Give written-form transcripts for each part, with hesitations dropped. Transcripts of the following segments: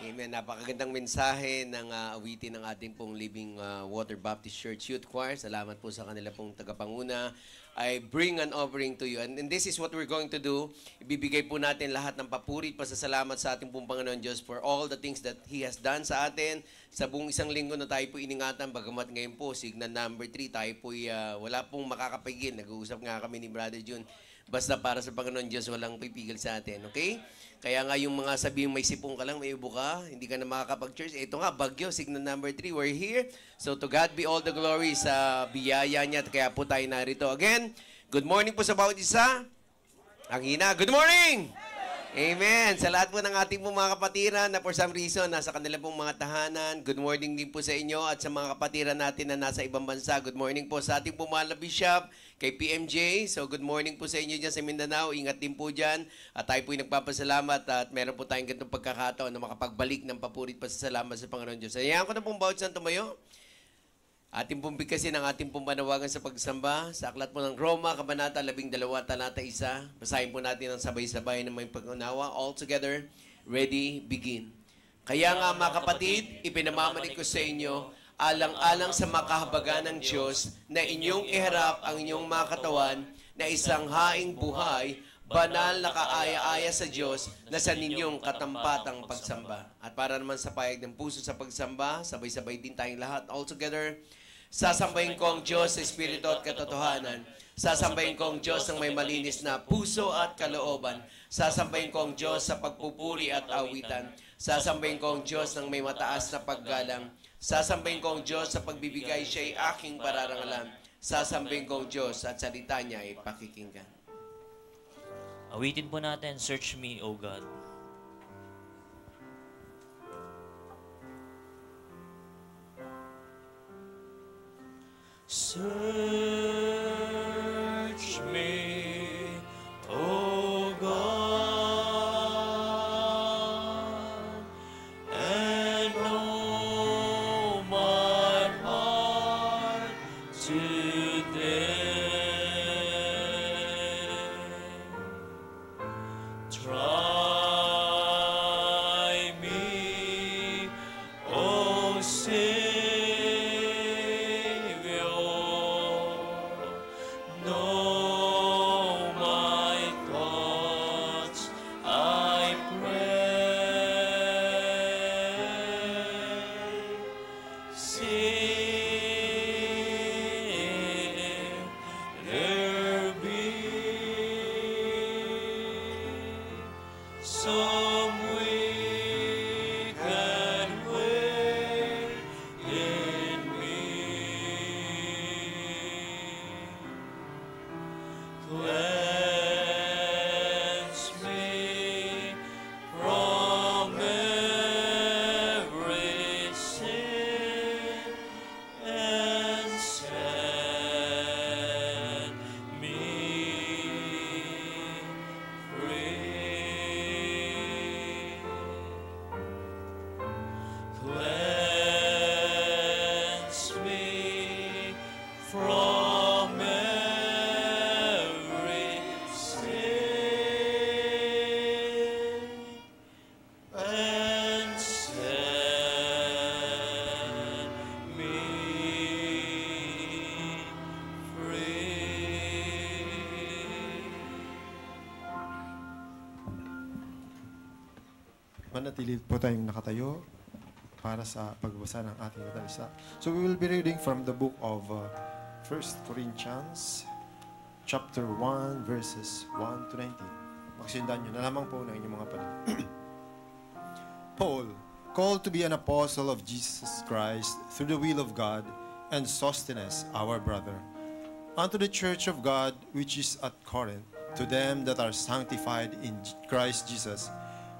Amen. Napakagandang mensahe ng awitin ng ating pong Living Water Baptist Church Youth Choir. Salamat po sa kanila pong tagapanguna. I bring an offering to you. And this is what we're going to do. Ibibigay po natin lahat ng papuri, pasasalamat sa ating pong Panginoon Diyos for all the things that He has done sa atin. Sa buong isang linggo na tayo po iningatan, bagamat ngayon po, signal number 3, tayo po wala pong makakapigil. Nag-uusap nga kami ni Brother June. Basta para sa Panginoon Diyos, walang pipigil sa atin. Okay? Kaya nga yung mga sabihin may sipong ka lang, may ubo ka, hindi ka na makakapag-church. Ito nga, bagyo, signal number 3, we're here. So to God be all the glory sa biyaya niya at kaya po tayo narito. Again, good morning po sa bawat isa. Ang hina, good morning! Amen. Sa lahat po ng ating pong mga kapatiran na for some reason nasa kanila pong mga tahanan, good morning din po sa inyo at sa mga kapatiran natin na nasa ibang bansa. Good morning po sa ating pong mahal na Bishop, kay PMJ. So good morning po sa inyo dyan sa Mindanao. Ingat din po dyan. At tayo po nagpapasalamat at meron po tayong ganitong pagkakataon na makapagbalik ng papurit pasasalamat sa Panginoon Diyos. Hayaan ko na pong bawat isang tumayo. Ating pong bigkasin ang ating pong panawagan sa pagsamba. Sa aklat po ng Roma, Kabanata 12, Talata 1. Basahin po natin ang sabay-sabay na may pag-unawa. All together, ready, begin. Kaya nga mga kapatid, ipinamamanig ko sa inyo, alang-alang sa makahabagan ng Diyos, na inyong iharap ang inyong mga katawan na isang haing buhay, banal na kaaya-aya sa Diyos na sa ninyong katampatang pagsamba. At para naman sa payag ng puso sa pagsamba, sabay-sabay din tayong lahat. All together, sasambahin ko ang Diyos sa Espiritu at katotohanan. Sasambahin ko ang Diyos ng may malinis na puso at kalooban. Sasambahin ko ang Diyos sa pagpupuri at awitan. Sasambahin ko ang Diyos ng may mataas na paggalang. Sasambahin ko ang Diyos sa pagbibigay siya'y aking pararangalan. Sasambahin ko ang Diyos at salita niya ay pakikinggan. Awitin po natin, Search Me, O God. Search me, O God, and know my heart today. Try me, O Savior. Know my thoughts, I pray. There be some wicked way in me. Cleanse me from every sin and set me free. Cleanse me from every sin and set me free. Manatili po tayong nakatayo para sa pagbasa ng ating matalisa. So we will be reading from the book of 1 Corinthians chapter 1 verses 1 to 19. Magsindan nyo na lamang po ng inyong mga panahon. Paul, called to be an apostle of Jesus Christ through the will of God, and Sosthenes, our brother, unto the church of God which is at Corinth, to them that are sanctified in Christ Jesus,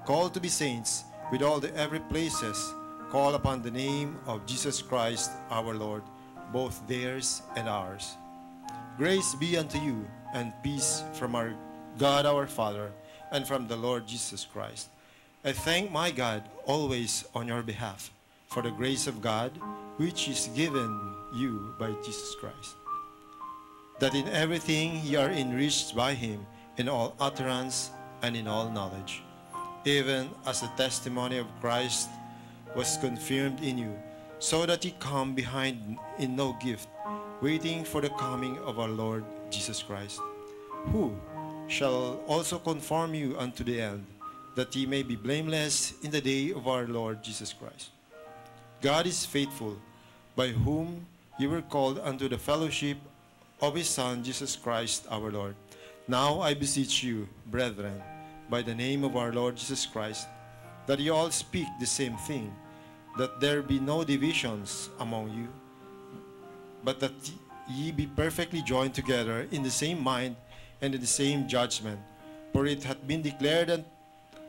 called to be saints, with all the every places, call upon the name of Jesus Christ our Lord, both theirs and ours. Grace be unto you, and peace from our God our Father, and from the Lord Jesus Christ. I thank my God always on your behalf, for the grace of God, which is given you by Jesus Christ, that in everything ye are enriched by him, in all utterance and in all knowledge, even as the testimony of Christ was confirmed in you, so that ye come behind in no gift, waiting for the coming of our Lord Jesus Christ, who shall also conform you unto the end, that ye may be blameless in the day of our Lord Jesus Christ. God is faithful, by whom ye were called unto the fellowship of his Son, Jesus Christ our Lord. Now I beseech you, brethren, by the name of our Lord Jesus Christ, that ye all speak the same thing, that there be no divisions among you, but that ye be perfectly joined together in the same mind and in the same judgment. For it hath been declared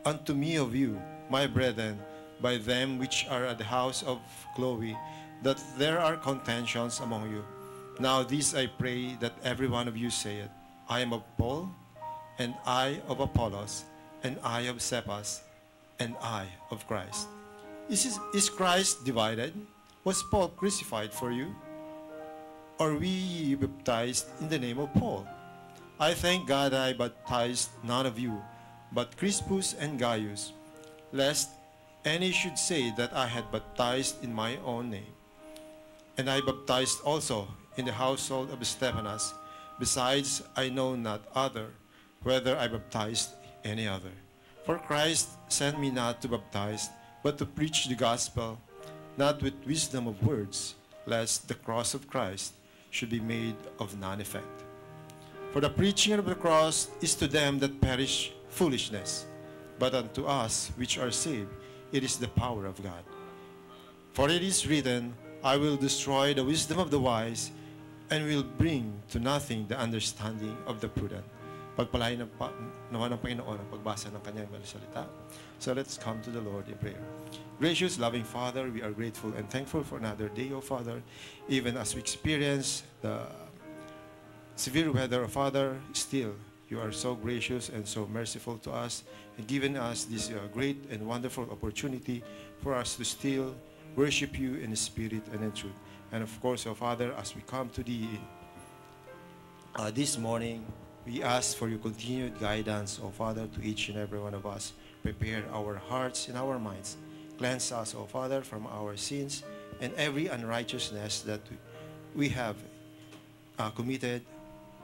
unto me of you, my brethren, by them which are at the house of Chloe, that there are contentions among you. Now this I pray, that every one of you say it, I am of Paul, and I of Apollos, and I of Cephas, and I of Christ. Is Christ divided? Was Paul crucified for you? Or we ye baptized in the name of Paul? I thank God that I baptized none of you, but Crispus and Gaius, lest any should say that I had baptized in my own name. And I baptized also in the household of Stephanas. Besides, I know not other, whether I baptized any other. For Christ sent me not to baptize, but to preach the gospel, not with wisdom of words, lest the cross of Christ should be made of none effect. For the preaching of the cross is to them that perish foolishness, but unto us which are saved it is the power of God. For it is written, I will destroy the wisdom of the wise, and will bring to nothing the understanding of the prudent. Pagpalain naman ng Panginoon ang pagbasa ng kanyang salita. So let's come to the Lord in prayer. Gracious, loving Father, we are grateful and thankful for another day, O Father. Even as we experience the severe weather, O Father, still you are so gracious and so merciful to us, and given us this great and wonderful opportunity for us to still worship you in spirit and in truth. And of course, O Father, as we come to thee this morning, we ask for your continued guidance, O Father, to each and every one of us. Prepare our hearts and our minds. Cleanse us, O Father, from our sins and every unrighteousness that we have committed.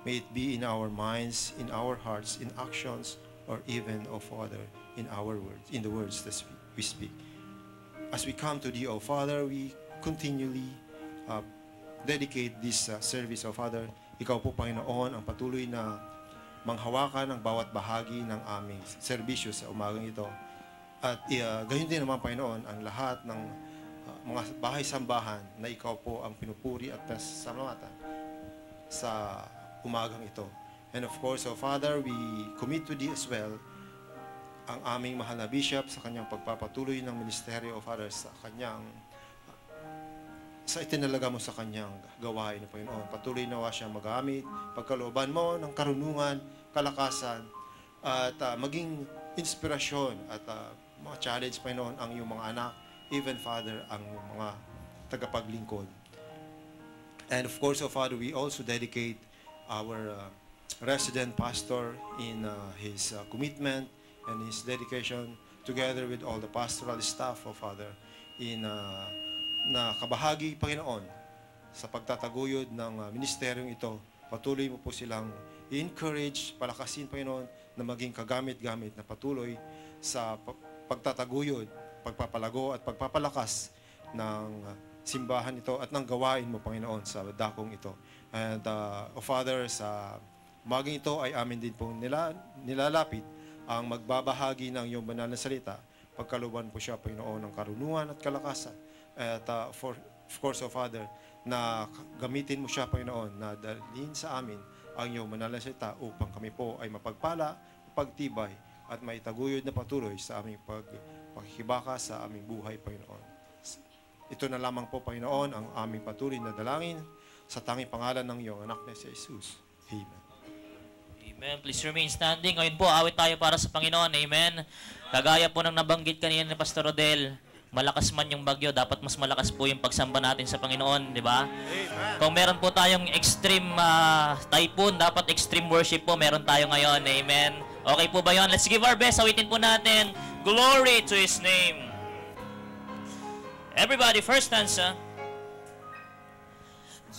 May it be in our minds, in our hearts, in actions, or even, O Father, in our words, in the words that we speak. As we come to thee, O Father, we continually dedicate this service, O Father. Ikaw po, Panginoon, ang patuloy na manghawakan ng bawat bahagi ng aming serbisyo sa umagang ito. At gayon din naman, Panginoon, ang lahat ng mga bahay-sambahan na ikaw po ang pinupuri at pasalamatan sa umagang ito. And of course, O Father, we commit to thee as well ang aming mahal na bishop sa kanyang pagpapatuloy ng ministeryo, O Father, sa itinalaga mo sa kanyang gawain, Panginoon. Patuloy nawa siyang magamit, pagkalooban mo ng karunungan, kalakasan, at maging inspirasyon at mga challenge, Panginoon, ang iyong mga anak, even, Father, ang mga tagapaglingkod. And of course, O Father, we also dedicate our resident pastor in his commitment and his dedication together with all the pastoral staff, O Father, in na kabahagi, Panginoon, sa pagtataguyod ng ministeryong ito. Patuloy mo po silang i-encourage, palakasin, Panginoon, na maging kagamit-gamit na patuloy sa pagtataguyod, pagpapalago at pagpapalakas ng simbahan ito at ng gawain mo, Panginoon, sa dakong ito. And, O Father, sa maging ito ay amin din pong nilalapit ang magbabahagi ng iyong banal na salita. Pagkalooban po siya, Panginoon, ng karunungan at kalakasan. At of course, O Father, na gamitin mo siya, Panginoon, na dalhin sa amin ang iyong banal na salita upang kami po ay mapagpala, pagtibay, at maitaguyod na patuloy sa aming pagkikibaka sa aming buhay, Panginoon. Ito na lamang po, Panginoon, ang aming patuloy na dalangin sa tanging pangalan ng iyong anak na si Jesus. Amen. Amen. Please remain standing. Ngayon po, awit tayo para sa Panginoon. Amen. Kagaya po ng nabanggit kanina ni Pastor Rodel, malakas man yung bagyo, dapat mas malakas po yung pagsamba natin sa Panginoon, di ba? Kung meron po tayong extreme typhoon, dapat extreme worship po meron tayo ngayon. Amen. Okay po ba yun? Let's give our best. Awitin po natin. Glory to His name. Everybody, first stanza.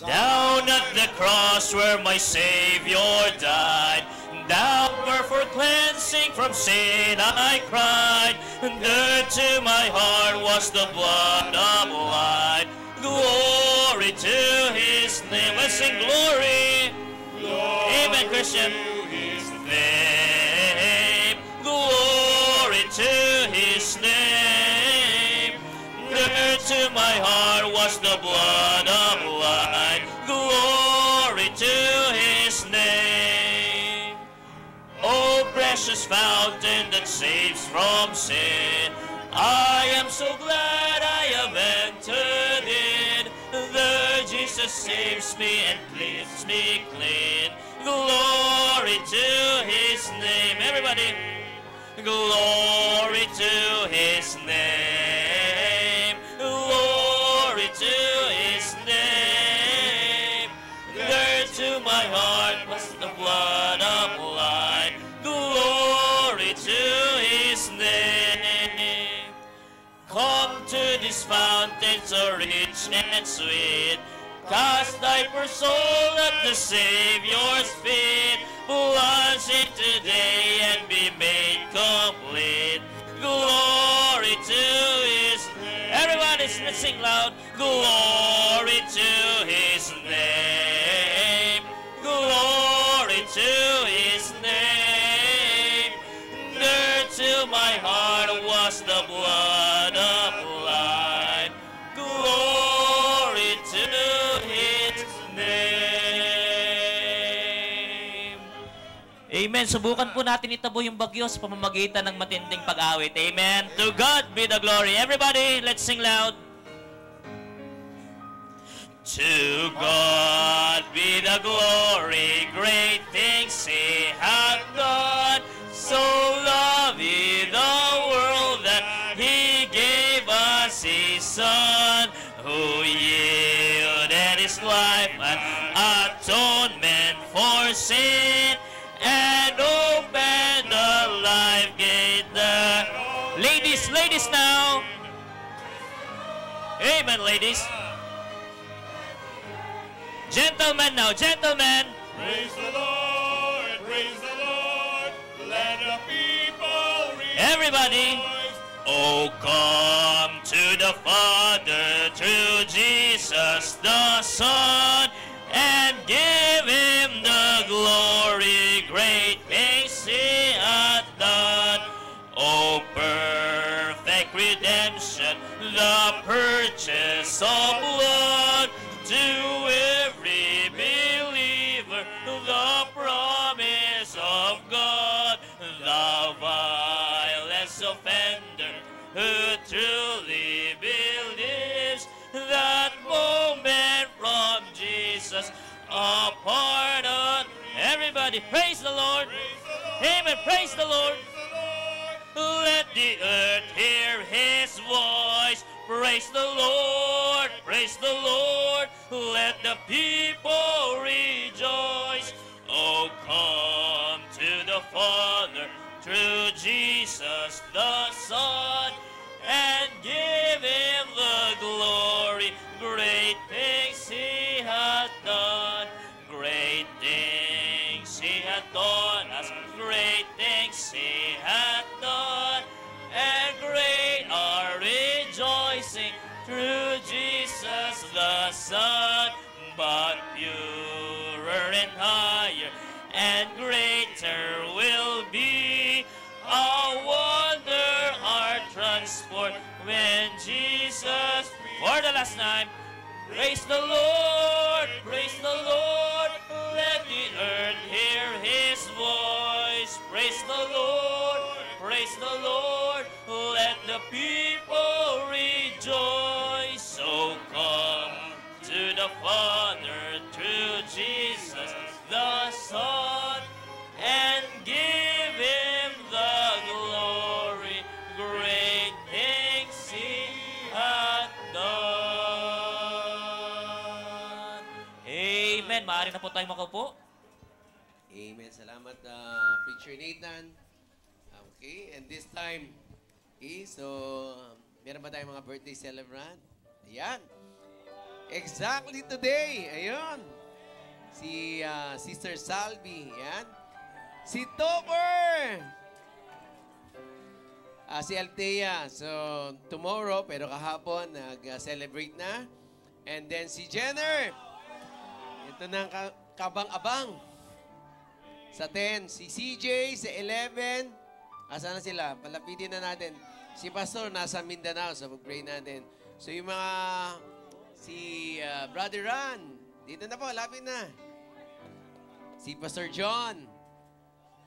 Down at the cross where my Savior died, down where for cleansing from sin I cried, there to my heart was the blood applied. Glory to His name. Let's sing glory. Amen, Christian. His name. Glory to His name. There to my heart was the blood applied. Glory to His name. Oh, precious fountain that saves from sin, I am so glad I have entered in. There Jesus saves me and cleans me clean. Glory to His name. Everybody. Glory to His name. Glory to His name. There to my heart was the blood applied. Glory to His name. Come to this fountain so rich and sweet. Cast thy poor soul at the Savior's feet. Plunge in today and be made complete. Glory to His name. Everybody sing loud. Glory to His name. Glory to His name. There to my heart was the blood applied. Glory to His name. Amen. Subukan po natin itabo yung bagyo sa pamamagitan ng matinding pag-awit. Amen. To God be the glory. Everybody, let's sing loud. To God be the glory, great things He hath done. So loved He the world that He gave us His Son, who yielded His life an atonement for sin, and opened the life gate. The ladies now. Amen, ladies. Gentlemen now, gentlemen. Praise the Lord, let the people rejoice. Everybody. Oh, come to the Father, to Jesus the Son, and give Him the glory, great things He hath done. Oh, perfect redemption, the purchase of blood, to every believer, the promise of God, the vilest offender who truly believes that moment from Jesus a pardon. Everybody, praise the Lord. Amen. Praise the Lord. Let the earth hear His voice. Praise the Lord. Praise the Lord. Let the people rejoice. Oh, come to the Father through Jesus the Son, and give Him the glory. Great things He hath done. Great things He hath done us. Great things He hath done. And great are rejoicing through Jesus the Son. But purer and higher and greater will be our wonder, our transport, when Jesus, for the last time, praise the Lord, praise the Lord, let the earth hear His voice. Praise the Lord, praise the Lord, let the people rejoice. So come to the Father through Jesus the Son, and give Him the glory. Great things He hath done. Amen. Maaari na po tayong makaupo. Amen. Salamat, Preacher Nathan. Okay, and this time, Okay, so meron ba tayong mga birthday celebrant? Ayan. Exactly today. Ayun. Si Sister Salvi. Ayan. Si Topper. Si Althea. So, tomorrow, pero kahapon, nag-celebrate na. And then si Jenner. Ito na ang kabang-abang. Sa 10. Si CJ sa 11. Asa na sila? Palapitin na natin. Si Pastor nasa Mindanao, so mag-pray natin. So yung mga, si Brother Ron, dito na po, lapit na. Si Pastor John.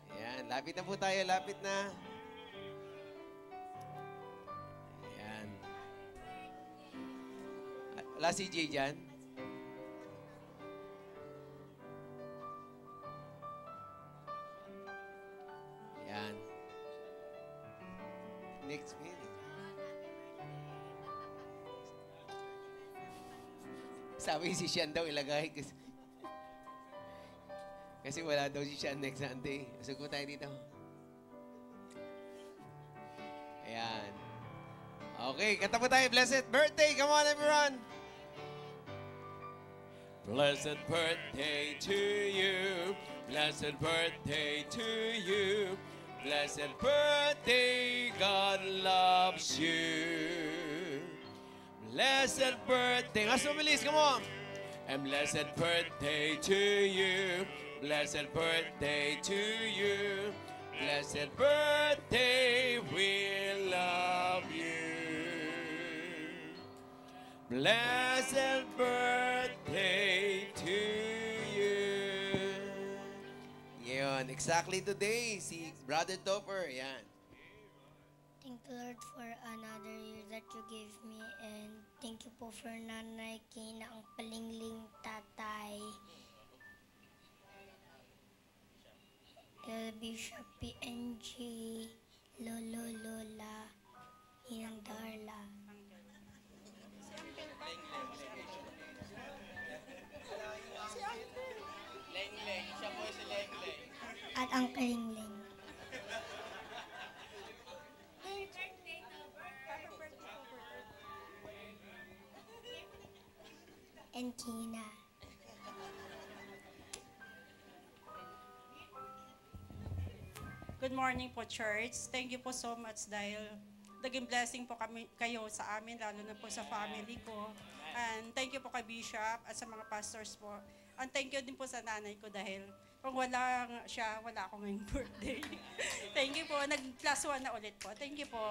Ayan, lapit na po tayo, lapit na. Ayan. Wala si CJ dyan? Ayan. Next minute. Sabi si Sean daw ilagay kasi wala daw si Sean next Sunday. Sugo tayo dito. Ayan. Okay, kanta po tayo. Blessed birthday. Come on, everyone. Blessed birthday to you. Blessed birthday to you. Blessed birthday, God loves you. Blessed birthday. Mas mabilis, come on. And blessed birthday to you. Blessed birthday to you. Blessed birthday, we love you. Blessed birthday to you. Yun, exactly today, si Brother Topper, yan. Thank you, Lord, for another year that you gave me. And thank you po for Nanay Kina, ang palingling tatay. Bishop PNG, Lolo Lola, Inang Darla. At ang kalingling. And Kina. Good morning po, church. Thank you po so much dahil naging blessing po kayo sa amin, lalo na po sa family ko. And thank you po kay Bishop at sa mga pastors po. And thank you din po sa nanay ko dahil kung wala siya, wala ako ngayong birthday. Thank you po. Nag-plus 1 na ulit po. Thank you po.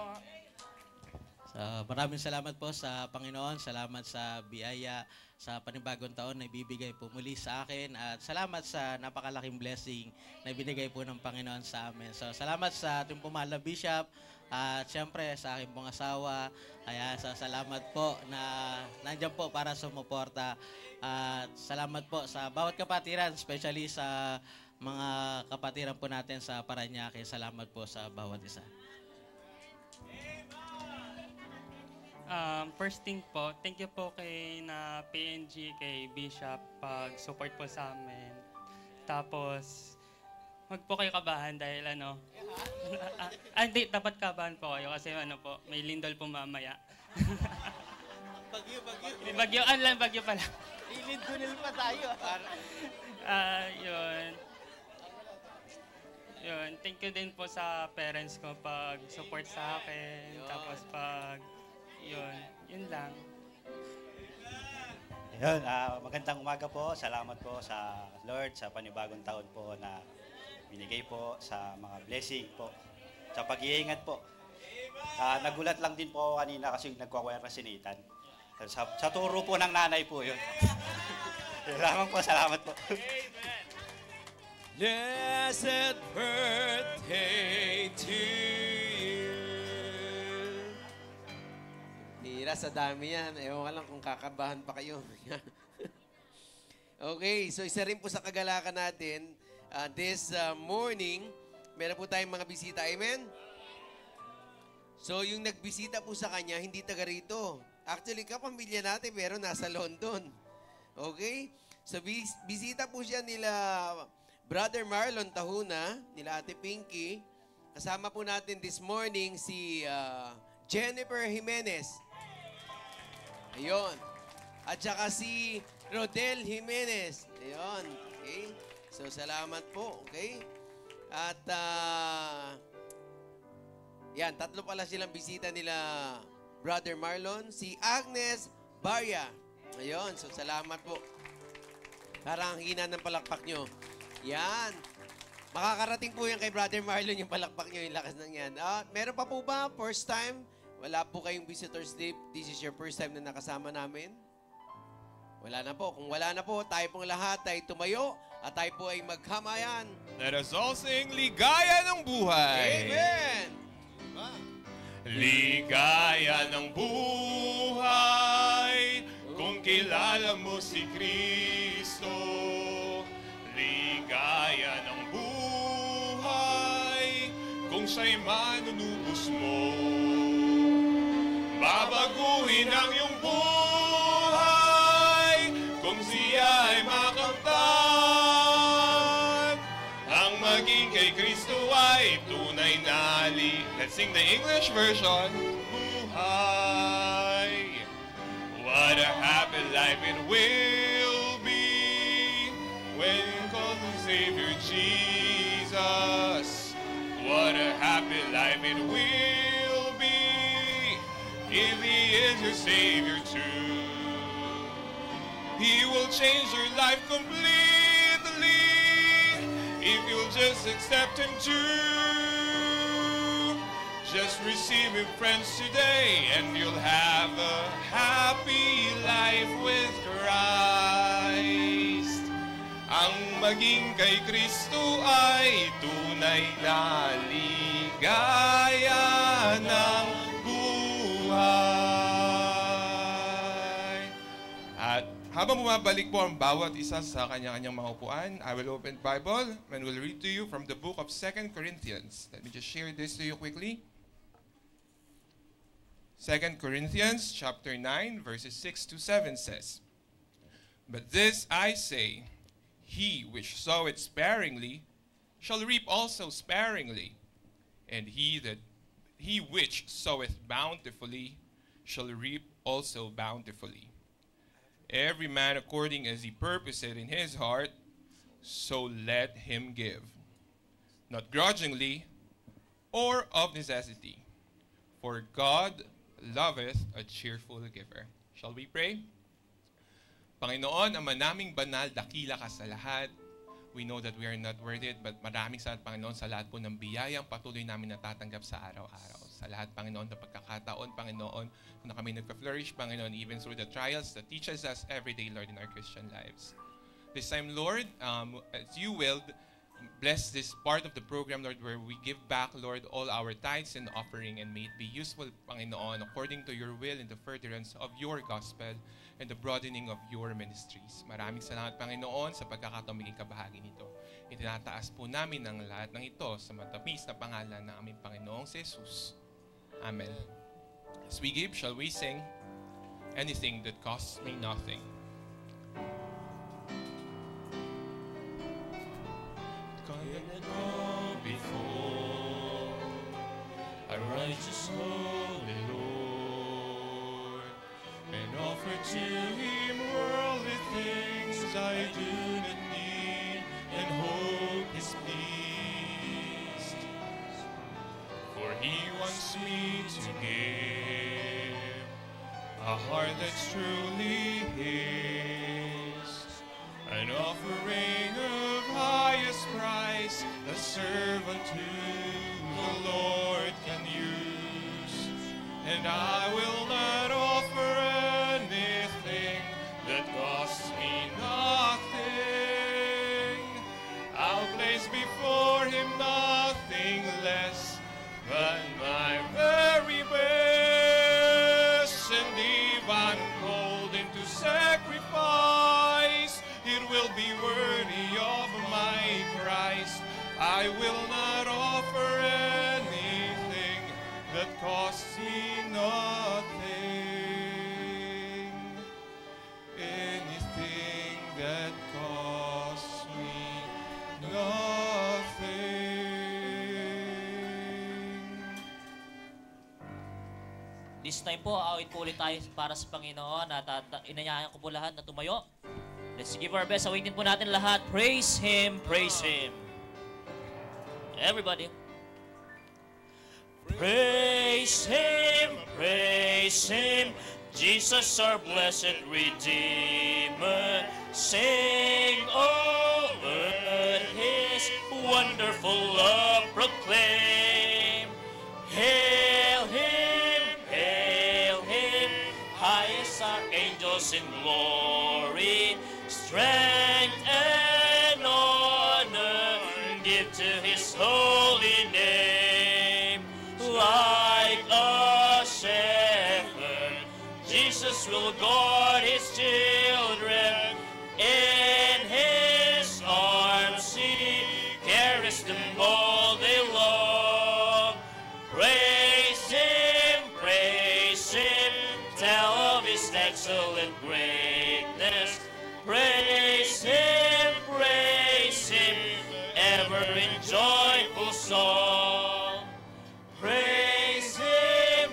Maraming salamat po sa Panginoon. Salamat sa biyaya sa panibagong taon na ibibigay po muli sa akin. At salamat sa napakalaking blessing na ibinigay po ng Panginoon sa amin. So, salamat sa ating pumahal na Bishop. At siyempre sa aking pong asawa. Kaya salamat po na nandiyan po para sumuporta. At salamat po sa bawat kapatiran, especially sa mga kapatiran po natin sa Parañaque. Salamat po sa bawat isa. First thing po, thank you po kay na PNG, kay Bishop, pag-support po sa amin. Tapos, wag po kayo kabahan dahil hindi, dapat kabahan po kayo kasi po, may lindol po mamaya. Bagyo pala. Lilindunil pa tayo. Yun, thank you din po sa parents ko pag-support sa akin. Tapos yun lang. Yun, magandang umaga po. Salamat po sa Lord sa panibagong taon po na binigay po sa mga blessing po. Sa pag-iingat po. Nagulat lang din po ako kanina kasi nagwakwire na si Nathan. Sa turo po ng nanay po yun. Salamat po. Blessed birthday to you. Hira sa dami yan. Ewan ka lang kung kakabahan pa kayo. Okay, so isa rin po sa kagalakan natin, this morning, meron po tayong mga bisita. Amen? So yung nagbisita po sa kanya, hindi taga rito. Actually, kapamilya natin, pero nasa London. Okay? So bisita po siya nila Brother Marlon Tahuna, nila Ate Pinky, kasama po natin this morning si Jennifer Jimenez. Ayun. At saka si Rodel Jimenez. Ayun. Okay. So, salamat po. Okay. At, yan, tatlo pala silang bisita nila, Brother Marlon. Si Agnes Barya. Ayun. So, salamat po. Parang hina ng palakpak nyo. Yan. Makakarating po yan kay Brother Marlon, yung palakpak nyo, yung lakas ng yan. Meron pa po ba? First time? Wala po kayong visitor's trip. This is your first time na nakasama namin? Wala na po. Kung wala na po, tayo pong lahat ay tumayo at tayo po ay magkamayan. Let us all sing Ligaya ng Buhay. Amen! Ligaya ng buhay kung kilala mo si Kristo. Ligaya ng buhay kung siya'y manunubos mo. Babaguhin ang iyong buhay kung siya'y makamtan. Ang maging kay Kristo ay tunay na Let's sing the English version. Buhay. What a happy life it will be when you call the Savior Jesus. What a happy life it will be if He is your Savior too. He will change your life completely if you'll just accept Him too. Just receive Him, friends, today, and you'll have a happy life with Christ. Ang maging kay Kristo ay tunay na ligaya ng buhay. At habang bumabalik po ang bawat isa sa kanya-kanyang mga upuan, I will open Bible and will read to you from the book of 2 Corinthians. Let me just share this to you quickly. 2 Corinthians chapter 9, verses 6 to 7 says, But this I say, he which soweth sparingly shall reap also sparingly, and he which soweth bountifully shall reap also bountifully. Every man according as he purposeth in his heart, so let him give, not grudgingly or of necessity, for God loveth a cheerful giver. Shall we pray? Panginoon, Ama naming banal, dakila ka sa lahat. We know that we are not worth it, but maraming salamat, Panginoon, sa lahat po ng biyayang patuloy namin natatanggap sa araw-araw. Sa lahat, Panginoon, ng pagkakataon, Panginoon, na kami nagpa-flourish, Panginoon, even through the trials that teaches us every day, Lord, in our Christian lives. This time, Lord, as you willed, bless this part of the program, Lord, where we give back, Lord, all our tithes and offering, and may it be useful, Panginoon, according to your will in the furtherance of your gospel and the broadening of your ministries. Maraming salamat, Panginoon, sa pagkakataong maging kabahagi nito. Itinataas po namin ang lahat ng ito sa matamis na pangalan ng aming Panginoong si Jesus. Amen. As we give, shall we sing anything that costs me nothing? Before a righteous holy Lord, and offer to Him worldly things I do not need, and hope is pleased. For He wants me to give a heart that's truly His, an offering of highest price, a servant who the Lord can use. And I will not offer anything that costs me nothing. I'll place before Him nothing less than my very best. And if I'm called into sacrifice, it will be worthy of my Christ. I will not offer anything that costs me nothing. Anything that costs me nothing. Ngayon po, awit po ulit tayo para sa Panginoon at inanyayan ko po lahat na tumayo. Let's give our best. Awitin po natin lahat. Praise Him, praise Him. Everybody. Praise Him, Jesus our blessed Redeemer. Sing, oh earth, His wonderful love proclaim. Hail Him, highest archangels in glory. Strength and honor give to His holy name. Like a shepherd, Jesus will guard His children. In His arms He carries them all day long. Praise Him, tell of His excellent greatness. Praise Him, ever in joyful song. Praise Him,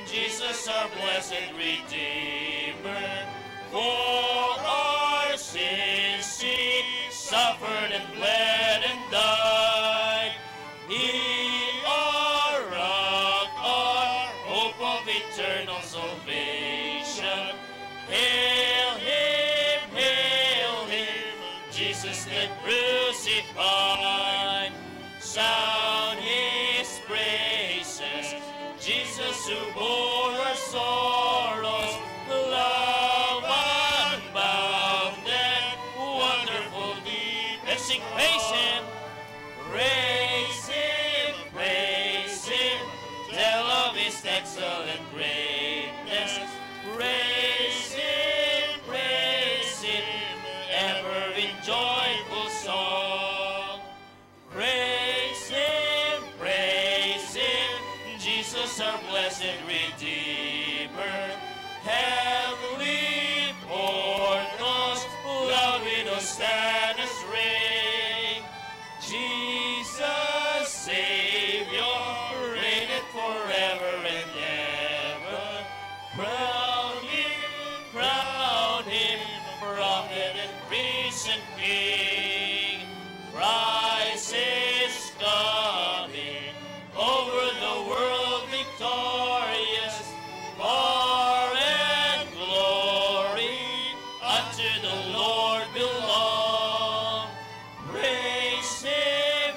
Jesus our blessed Redeemer. For our sins He suffered and bled and died. He our rock, our hope of eternal salvation. Hail Him, Jesus the crucified. Sound His praises, Jesus who bore our sorrows. Love unbounded, wonderful deep. Let's sing, praise Him, tell of His excellent greatness. Praise Him, ever in joyful song. Praise Him, Jesus our blessed Redeemer. Heavenly portals, loud widows stand as ring. Jesus, Savior, reigneth forever and ever. Crown Him, prophet and priest and king. Christ is coming, over the world victorious. Power and glory unto the Lord belong. Praise Him,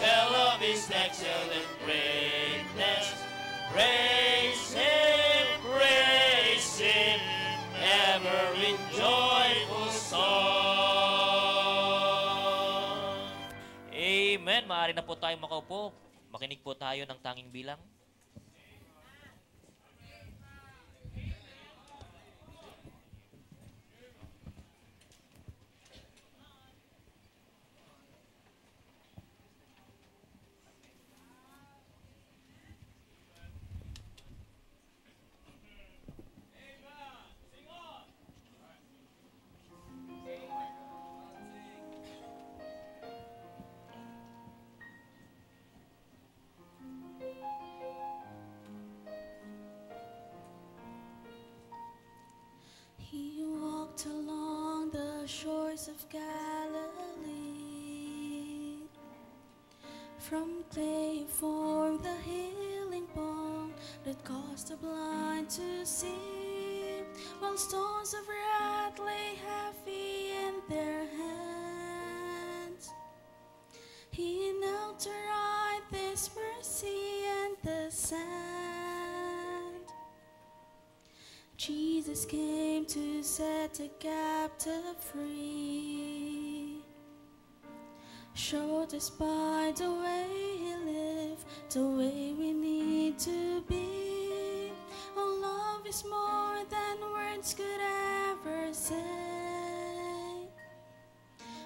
tell of His excellent greatness. Praise Him, ever in joyful song. Amen. Maaari na po tayo makaupo. Makinig po tayo ng tanging bilang. He walked along the shores of Galilee. From clay he formed the healing balm that caused the blind to see, while stones of wrath lay heavy in their hands. He knelt to write this mercy and the sand. Jesus came to set the captive free, showed us by the way He lived, the way we need to be. Oh, love is more than words could ever say.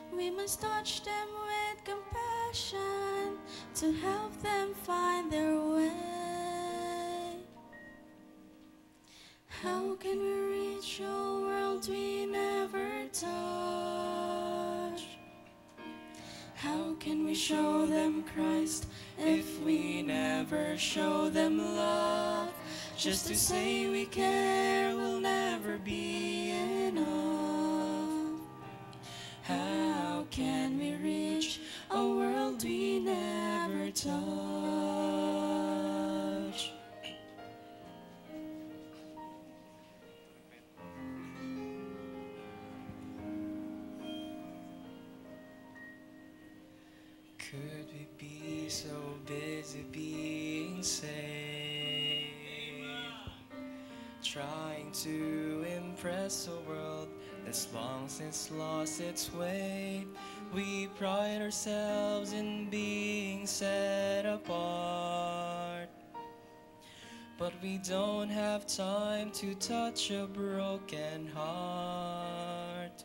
We must touch them with compassion to help them find their way. How can we reach a world we never touch? How can we show them Christ if we never show them love. Just to say we care will never be enough. How can we reach a world we never touch? Could we be so busy being saved, trying to impress a world that's long since lost its way? We pride ourselves in being set apart, but we don't have time to touch a broken heart.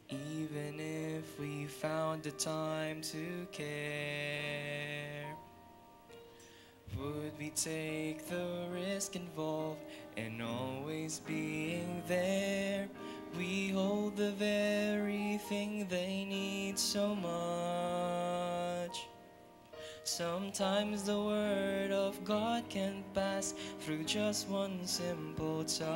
Even if we found the time to care, would we take the risk involved in always being there? We hold the very thing they need so much. Sometimes the word of God can pass through just one simple touch.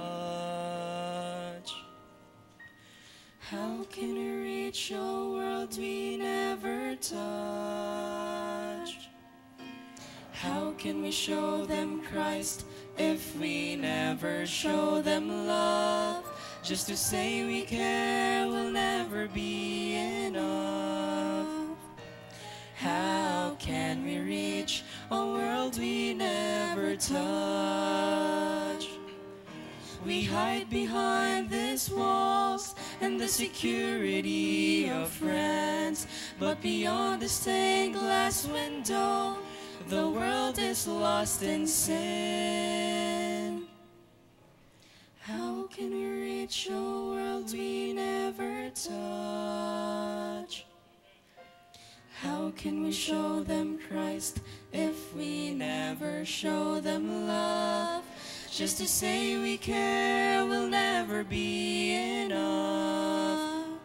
How can we reach a world we never touched? How can we show them Christ if we never show them love? Just to say we care will never be enough. How can we reach a world we never touch? We hide behind these walls and the security of friends, but beyond the stained glass window, the world is lost in sin. How can we reach a world we never touch? How can we show them Christ if we never show them love? Just to say we care will never be enough.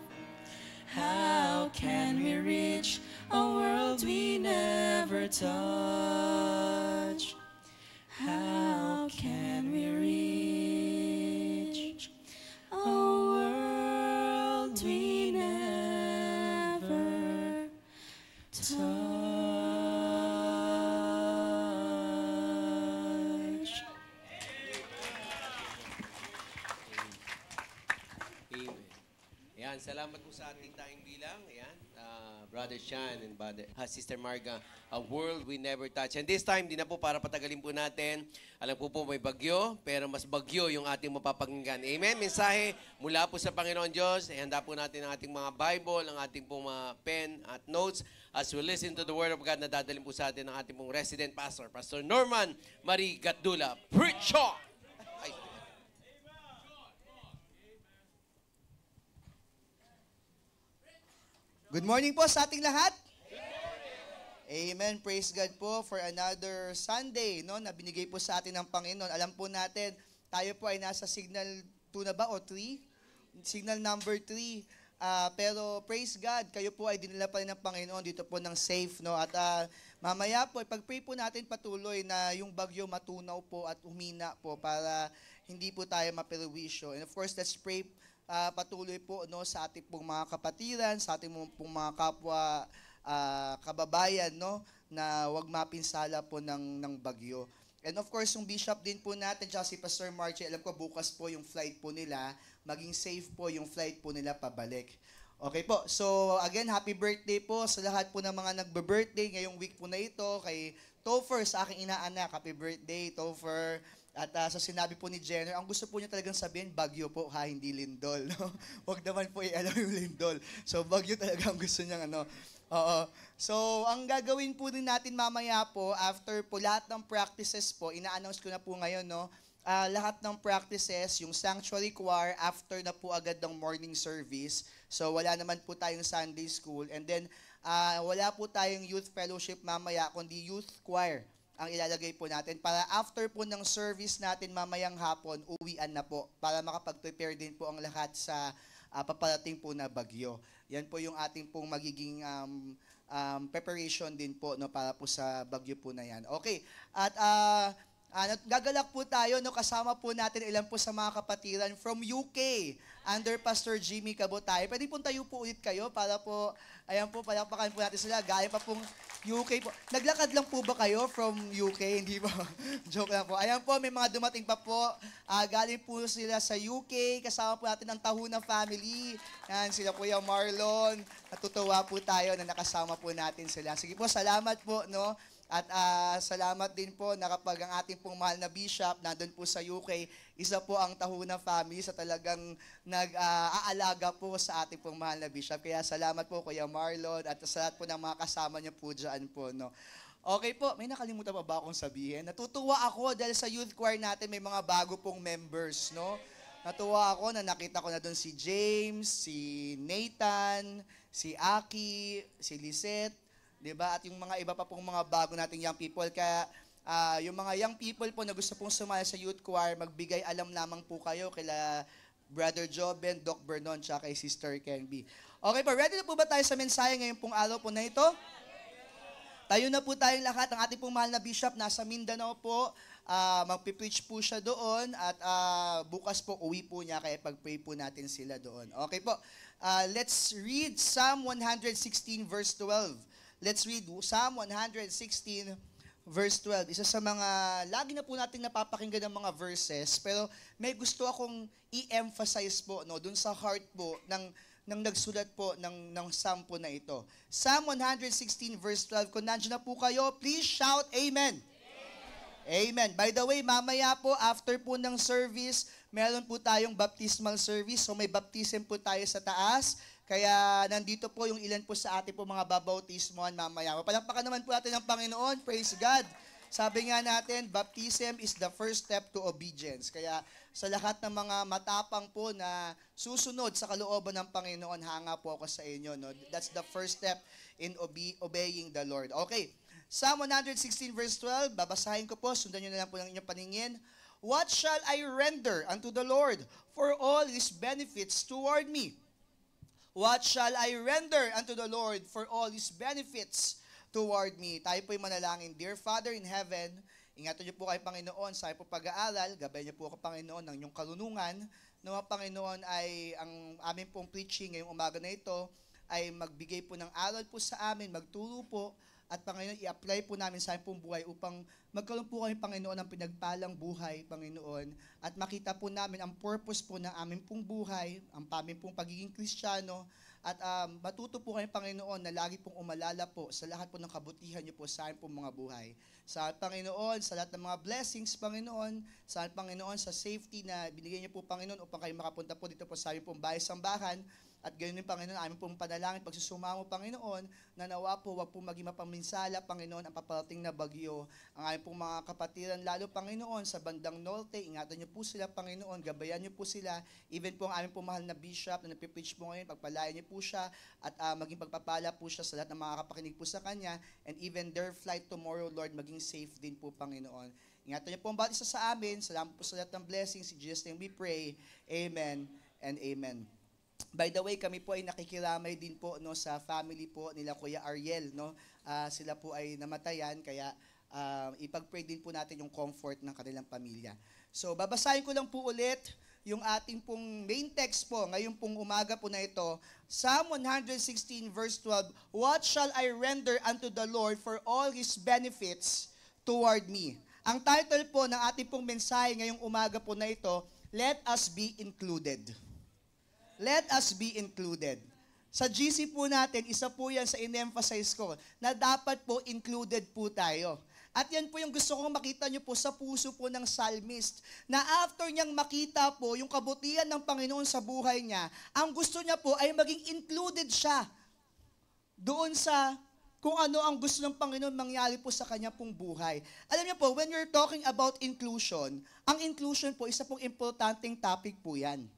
How can we reach a world we never touch? How can we reach a world we never touch? Amen. Ayan, salamat po sa ating tayong bilang. Ayan, Brother Sean and Sister Marga, a world we never touch. And this time, di na po para patagalin po natin. Alam po may bagyo, pero mas bagyo yung ating mapapakinggan. Amen? Mensahe mula po sa Panginoon Diyos. Ihanda po natin ang ating mga Bible, ang ating pong mga pen at notes as we listen to the Word of God na dadalhin po sa atin ng ating pong resident pastor, Pastor Norman Marie Gatdula. Preach on! Good morning po sa ating lahat. Amen. Praise God po for another Sunday, no, na binigay po sa atin ng Panginoon. Alam po natin, tayo po ay nasa signal 2 na ba o 3? Signal number 3. Pero praise God, kayo po ay dinala pa rin ng Panginoon dito po ng safe, no? At mamaya po, pag-pray po natin patuloy na yung bagyo matunaw po at humina po para hindi po tayo maperwisyo. And of course, let's pray patuloy po, no, sa ating pong mga kapatiran, sa ating pong mga kapwa kababayan, no, na wag mapinsala po ng bagyo. And of course, yung bishop din po natin, tsaka si Pastor Margie, alam ko bukas po yung flight po nila, maging safe po yung flight po nila pabalik. Okay po, so again, happy birthday po sa lahat po ng mga nagbe-birthday ngayong week po na ito, kay Topher, sa aking inaanak, happy birthday, Topher. At sa sinabi po ni Jenner, ang gusto po niya talagang sabihin, bagyo po ha, hindi lindol. No? Huwag naman po i-alam yung lindol. So bagyo talaga ang gusto niya. Oo. So ang gagawin po din natin mamaya po, after po lahat ng practices po, ina-announce ko na po ngayon, no? Lahat ng practices, yung sanctuary choir, after na po agad ng morning service. So wala naman po tayong Sunday school. And then wala po tayong youth fellowship mamaya, kundi youth choir ang ilalagay po natin para after po ng service natin mamayang hapon, uwian na po para makapag-prepare din po ang lahat sa paparating po na bagyo. Yan po yung ating pong magiging preparation din po, no, para po sa bagyo po na yan. Okay, at gagalak po tayo, no, kasama po natin ilan po sa mga kapatiran from UK under Pastor Jimmy Cabotay. Pwede po tayo po ulit kayo para po, ayan po, palakpakan po natin sila. Galing pa pong UK po. Naglakad lang po ba kayo from UK? Hindi po. Joke lang po. Ayan po, may mga dumating pa po. Galing po sila sa UK. Kasama po natin ang Tahuna family. Yan, sila po yung Marlon. Natutuwa po tayo na nakasama po natin sila. Sige po, salamat po, no? At salamat din po na kapag ang ating pong mahal na bishop nandun po sa UK, isa po ang Tahuna family sa talagang nag-aalaga po sa ating pong mahal na bishop. Kaya salamat po Kuya Marlon at sa lahat po ng mga kasama niya po dyan po. No? Okay po, may nakalimutan pa ba akong sabihin? Natutuwa ako dahil sa youth choir natin may mga bago pong members. No? Natuwa ako na nakita ko na doon si James, si Nathan, si Aki, si Lisette, diba? At yung mga iba pa pong mga bago nating young people. Kaya yung mga young people po na gusto pong sumali sa youth choir, magbigay alam lamang po kayo kila Brother Joben, Doc Bernon, tsaka kay Sister Kenby. Okay po, ready na po ba tayo sa mensahe ngayon pong araw po na ito? Tayo na po tayong lahat. Ang ating pong mahal na bishop nasa Mindanao po. Magpipreach po siya doon at bukas po uwi po niya kaya pag-pray po natin sila doon. Okay po, let's read Psalm 116 verse 12. Let's read Psalm 116, verse 12. Isa sa mga, lagi na po natin napapakinggan ng mga verses, pero may gusto akong i-emphasize po, no, dun sa heart po ng nagsulat po ng Psalm po na ito. Psalm 116, verse 12. Kung nandiyan na po kayo, please shout Amen. Amen. By the way, mamaya po, after po ng service, meron po tayong baptismal service. So may baptism po tayo sa taas. Kaya nandito po yung ilan po sa ating po mga babautismohan mamaya. Mapalakpakan naman po natin ng Panginoon. Praise God. Sabi nga natin, baptism is the first step to obedience. Kaya sa lahat ng mga matapang po na susunod sa kalooban ng Panginoon, hanga po ako sa inyo. No? That's the first step in obeying the Lord. Okay. Psalm 116 verse 12, babasahin ko po, sundan nyo na lang po ng inyong paningin. What shall I render unto the Lord for all His benefits toward me? What shall I render unto the Lord for all His benefits toward me? Tayo po'y manalangin. Dear Father in heaven, ingatan niyo po kayo, Panginoon, sa po pag-aaral. Gabayan niyo po ako, Panginoon, ng inyong kalunungan. Nawa, Panginoon, ay ang aming pong preaching ngayong umaga na ito ay magbigay po ng aral po sa amin, magturo po, at Panginoon, i-apply po namin sa aming pong buhay upang magkaroon po kami, Panginoon, ng pinagpalang buhay, Panginoon, at makita po namin ang purpose po ng aming pong buhay, ang aming pong pagiging Kristiyano, at matuto po kami, Panginoon, na lagi pong umalala po sa lahat po ng kabutihan niyo po sa aming pong mga buhay. Sa Panginoon, sa lahat ng mga blessings, Panginoon, sa Panginoon, sa safety na binigay niyo po, Panginoon, upang kayo makapunta po dito po sa aming pong bahay-sambahan. At ganoon din, Panginoon, aming pong panalangin, pagsusumamo, Panginoon, na nawa po, wag po maging mapaminsala, Panginoon, ang paparating na bagyo. Ang aming pong mga kapatiran, lalo, Panginoon, sa bandang norte, ingatan niyo po sila, Panginoon, gabayan niyo po sila, even po ang aming pong mahal na bishop na napipreach po ngayon, pagpalayan niyo po siya, at maging pagpapala po siya sa lahat ng mga kapakinig po sa Kanya, and even their flight tomorrow, Lord, maging safe din po, Panginoon. Ingatan niyo po ang bawat isa sa amin, salamat po sa lahat ng blessings, in Jesus' name we pray, Amen and Amen. By the way, kami po ay nakikiramay din po, no, sa family po nila Kuya Ariel, no. Sila po ay namatayan, kaya ipag-pray din po natin yung comfort ng kanilang pamilya. So babasahin ko lang po ulit yung ating pong main text po ngayong pong umaga po na ito. Psalm 116 verse 12, What shall I render unto the Lord for all His benefits toward me? Ang title po ng ating pong mensahe ngayong umaga po na ito, Let us be included. Let us be included. Sa GC po natin, isa po yan sa in-emphasize ko, na dapat po included po tayo. At yan po yung gusto kong makita nyo po sa puso po ng psalmist, na after niyang makita po yung kabutihan ng Panginoon sa buhay niya, ang gusto niya po ay maging included siya doon sa kung ano ang gusto ng Panginoon mangyari po sa kanya pong buhay. Alam niyo po, when you're talking about inclusion, ang inclusion po, isa pong importanteng topic po yan.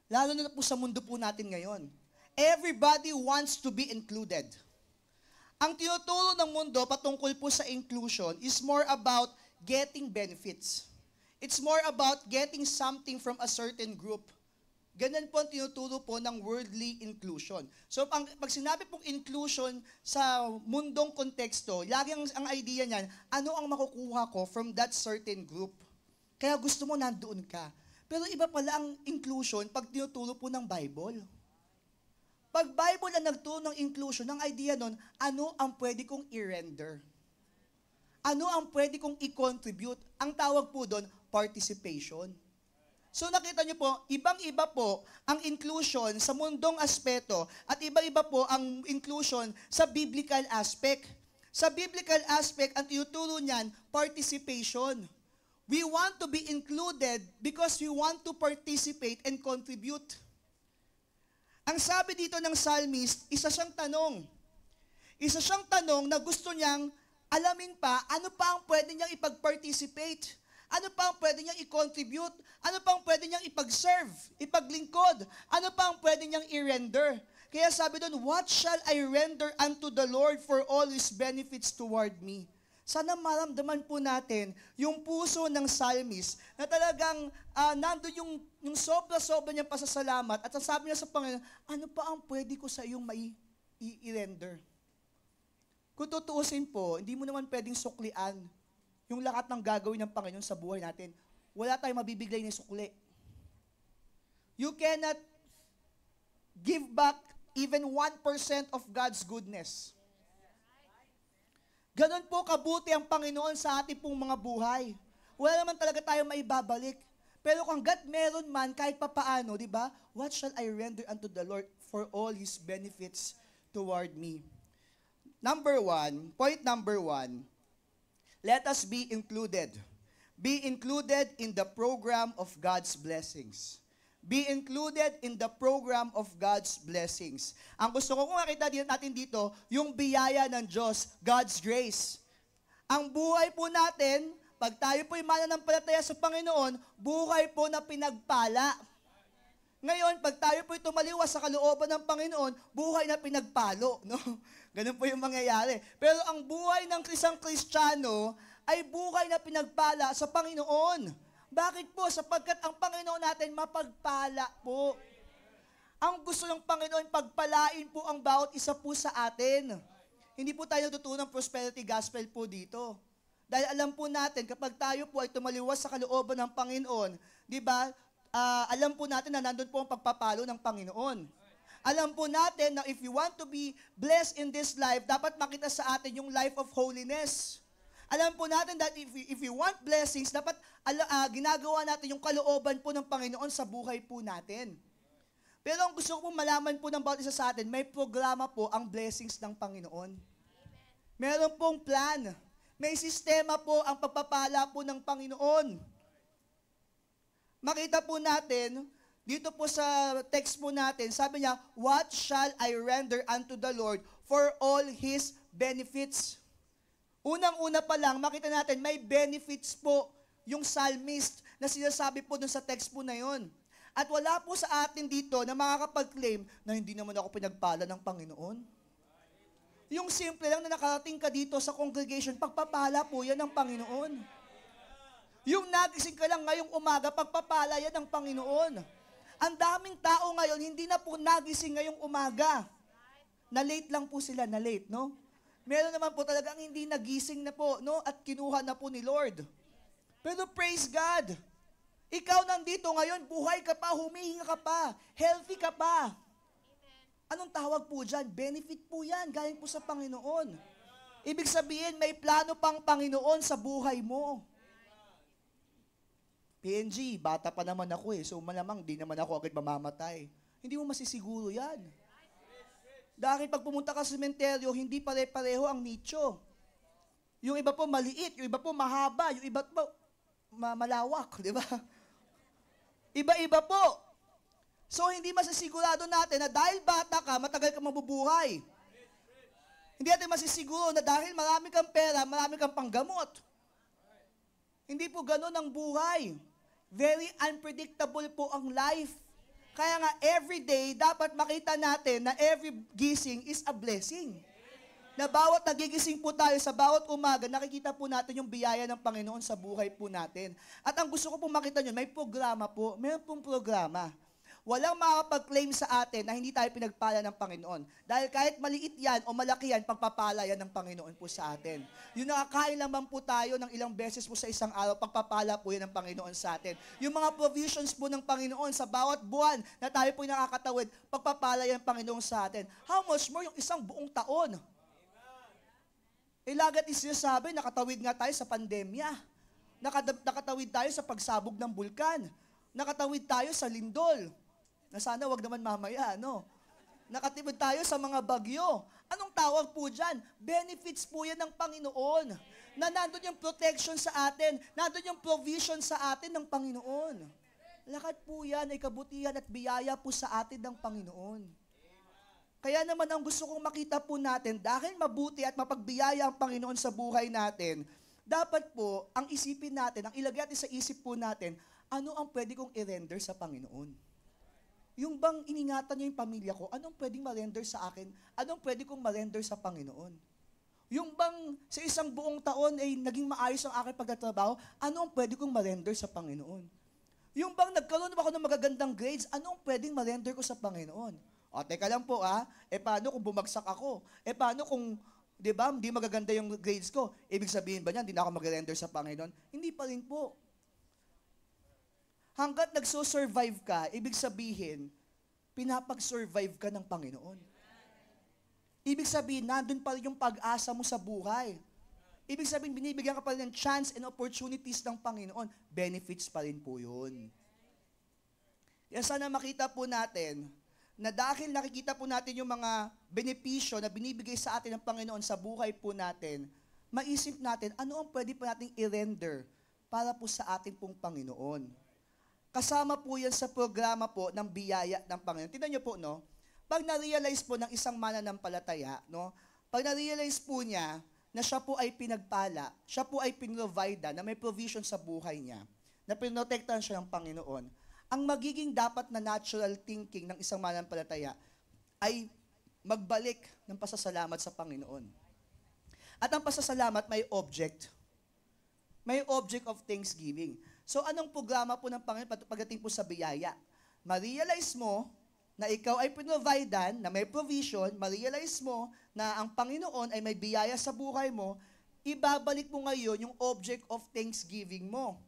Lalo na po sa mundo po natin ngayon. Everybody wants to be included. Ang tinuturo ng mundo patungkol po sa inclusion is more about getting benefits. It's more about getting something from a certain group. Ganyan po ang tinuturo po ng worldly inclusion. So, pag sinabi pong inclusion sa mundong konteksto, lagi ang idea niyan, ano ang makukuha ko from that certain group? Kaya gusto mo nandoon ka. Pero iba pala ang inclusion pag tinuturo po ng Bible. Pag Bible ang nagturo ng inclusion, ang idea nun, ano ang pwede kong i-render? Ano ang pwede kong i-contribute? Ang tawag po doon, participation. So nakita niyo po, ibang-iba po ang inclusion sa mundong aspeto at iba-iba po ang inclusion sa biblical aspect. Sa biblical aspect, ang tinuturo niyan, participation. We want to be included because we want to participate and contribute. Ang sabi dito ng psalmist, isa siyang tanong. Isa siyang tanong na gusto niyang alamin pa, ano pa ang pwede niyang ipag-participate? Ano pa ang pwede niyang i-contribute? Ano pa ang pwede niyang ipag-serve, ipaglingkod? Ano pa ang pwede niyang i-render? Kaya sabi doon, what shall I render unto the Lord for all His benefits toward me? Sana maramdaman po natin yung puso ng psalmist na talagang nandun yung sobra-sobra niyang pasasalamat at sasabi niya sa Panginoon, ano pa ang pwede ko sa iyong i-render? Kung tutuusin po, hindi mo naman pwedeng suklian yung lahat ng gagawin ng Panginoon sa buhay natin. Wala tayong mabibigay na sukli. You cannot give back even 1% of God's goodness. Ganon po kabuti ang Panginoon sa ating pong mga buhay. Wala naman talaga tayong maibabalik. Pero kung hanggat meron man, kahit papaano, di ba? What shall I render unto the Lord for all His benefits toward me? Point number one, let us be included. Be included in the program of God's blessings. Be included in the program of God's blessings. Ang gusto ko makita natin dito, yung biyaya ng Diyos, God's grace. Ang buhay po natin, pag tayo po'y mananampalataya sa Panginoon, buhay po na pinagpala. Ngayon, pag tayo po'y tumaliwas sa kalooban ng Panginoon, buhay na pinagpalo. No? Ganun po yung mangyayari. Pero ang buhay ng isang Kristiyano ay buhay na pinagpala sa Panginoon. Bakit po? Sapagkat ang Panginoon natin mapagpala po. Ang gusto ng Panginoon, pagpalain po ang bawat isa po sa atin. Hindi po tayo natutunan ng prosperity gospel po dito. Dahil alam po natin, kapag tayo po ay tumaliwas sa kalooban ng Panginoon, di ba, alam po natin na nandun po ang pagpapalo ng Panginoon. Alam po natin na if you want to be blessed in this life, dapat makita sa atin yung life of holiness. Alam po natin that if you want blessings, dapat ginagawa natin yung kalooban po ng Panginoon sa buhay po natin. Pero ang gusto ko po malaman po ng bawat isa sa atin, may programa po ang blessings ng Panginoon. Meron pong plan. May sistema po ang pagpapala po ng Panginoon. Makita po natin, dito po sa text po natin, sabi niya, what shall I render unto the Lord for all His benefits? Unang-una pa lang, makita natin, may benefits po yung psalmist na sinasabi po dun sa text po na yun. At wala po sa atin dito na makakapag-claim na hindi naman ako pinagpala ng Panginoon. Yung simple lang na nakarating ka dito sa congregation, pagpapala po yan ng Panginoon. Yung nagising ka lang ngayong umaga, pagpapala yan ng Panginoon. Ang daming tao ngayon, hindi na po nagising ngayong umaga. Na-late lang po sila, na-late, no? Meron naman po talagang hindi nagising na po, no? At kinuha na po ni Lord. Pero praise God. Ikaw nandito ngayon, buhay ka pa, humihinga ka pa, healthy ka pa. Anong tawag po dyan? Benefit po yan, galing po sa Panginoon. Ibig sabihin, may plano pang Panginoon sa buhay mo. PNG, bata pa naman ako so malamang di naman ako agad mamamatay. Hindi mo masisiguro yan. Dahil pag pumunta ka sa sementeryo, hindi pare-pareho ang nicho. Yung iba po maliit, yung iba po mahaba, yung iba po malawak, di ba? Iba-iba po. So, hindi masisigurado natin na dahil bata ka, matagal ka mabubuhay. Hindi natin masisiguro na dahil marami kang pera, marami kang panggamot. Hindi po ganun ang buhay. Very unpredictable po ang life. Kaya nga, every day, dapat makita natin na every gising is a blessing. Na bawat nagigising po tayo sa bawat umaga, nakikita po natin yung biyaya ng Panginoon sa buhay po natin. At ang gusto ko po makita nyo, may programa po. Meron pong programa. walang makakapag-claim sa atin na hindi tayo pinagpala ng Panginoon. Dahil kahit maliit yan o malaki yan, pagpapala yan ng Panginoon po sa atin. Yung nakakain lamang po tayo ng ilang beses po sa isang araw, pagpapala po yan ng Panginoon sa atin. Yung mga provisions po ng Panginoon sa bawat buwan na tayo po nakakatawid, pagpapala yan ng Panginoon sa atin. How much more yung isang buong taon? Ilagat sinasabi, nakatawid nga tayo sa pandemya. Nakatawid tayo sa pagsabog ng bulkan. Nakatawid tayo sa lindol. Na sana wag naman mamaya, no? Nakatawid tayo sa mga bagyo. Anong tawag po dyan? Benefits po yan ng Panginoon. Na nandun yung protection sa atin. Nandun yung provision sa atin ng Panginoon. Lahat po yan ay kabutihan at biyaya po sa atin ng Panginoon. Kaya naman ang gusto kong makita po natin, dahil mabuti at mapagbiyaya ang Panginoon sa buhay natin, dapat po, ang isipin natin, ang ilagay natin sa isip po natin, ano ang pwede kong i-render sa Panginoon? Yung bang iningatan niya yung pamilya ko, anong pwedeng ma-render sa akin? Anong pwede kong ma-render sa Panginoon? Yung bang sa isang buong taon ay naging maayos ang aking pagtatrabaho, ano ang pwede kong ma-render sa Panginoon? Yung bang nagkaroon ako ng magagandang grades, anong pwedeng ma-render ko sa Panginoon? O, teka lang po paano kung bumagsak ako? Paano kung, di ba, hindi magaganda yung grades ko? Ibig sabihin ba niyan, hindi na ako mag-render sa Panginoon? Hindi pa rin po. Hanggat nagso-survive ka, ibig sabihin, pinapag-survive ka ng Panginoon. Ibig sabihin, nandun pa rin yung pag-asa mo sa buhay. Ibig sabihin, binibigyan ka pa rin ng chance and opportunities ng Panginoon. Benefits pa rin po yun. Kaya sana makita po natin na dahil nakikita po natin yung mga benepisyo na binibigay sa atin ng Panginoon sa buhay po natin, maisip natin, ano ang pwede pa nating i-render para po sa atin pong Panginoon. Kasama po yan sa programa po ng biyaya ng Panginoon. Tingnan niyo po, no? Pag na-realize po ng isang mananampalataya, no? Pag na-realize po niya na siya po ay pinagpala, siya po ay pinrovida, na may provision sa buhay niya, na pinotektahan siya ng Panginoon, ang magiging dapat na natural thinking ng isang mananampalataya ay magbalik ng pasasalamat sa Panginoon. At ang pasasalamat may object. May object of thanksgiving. So anong programa po ng Panginoon pagdating po sa biyaya? Ma-realize mo na ikaw ay pinovidean, na may provision, ma-realize mo na ang Panginoon ay may biyaya sa buhay mo, ibabalik mo ngayon yung object of thanksgiving mo.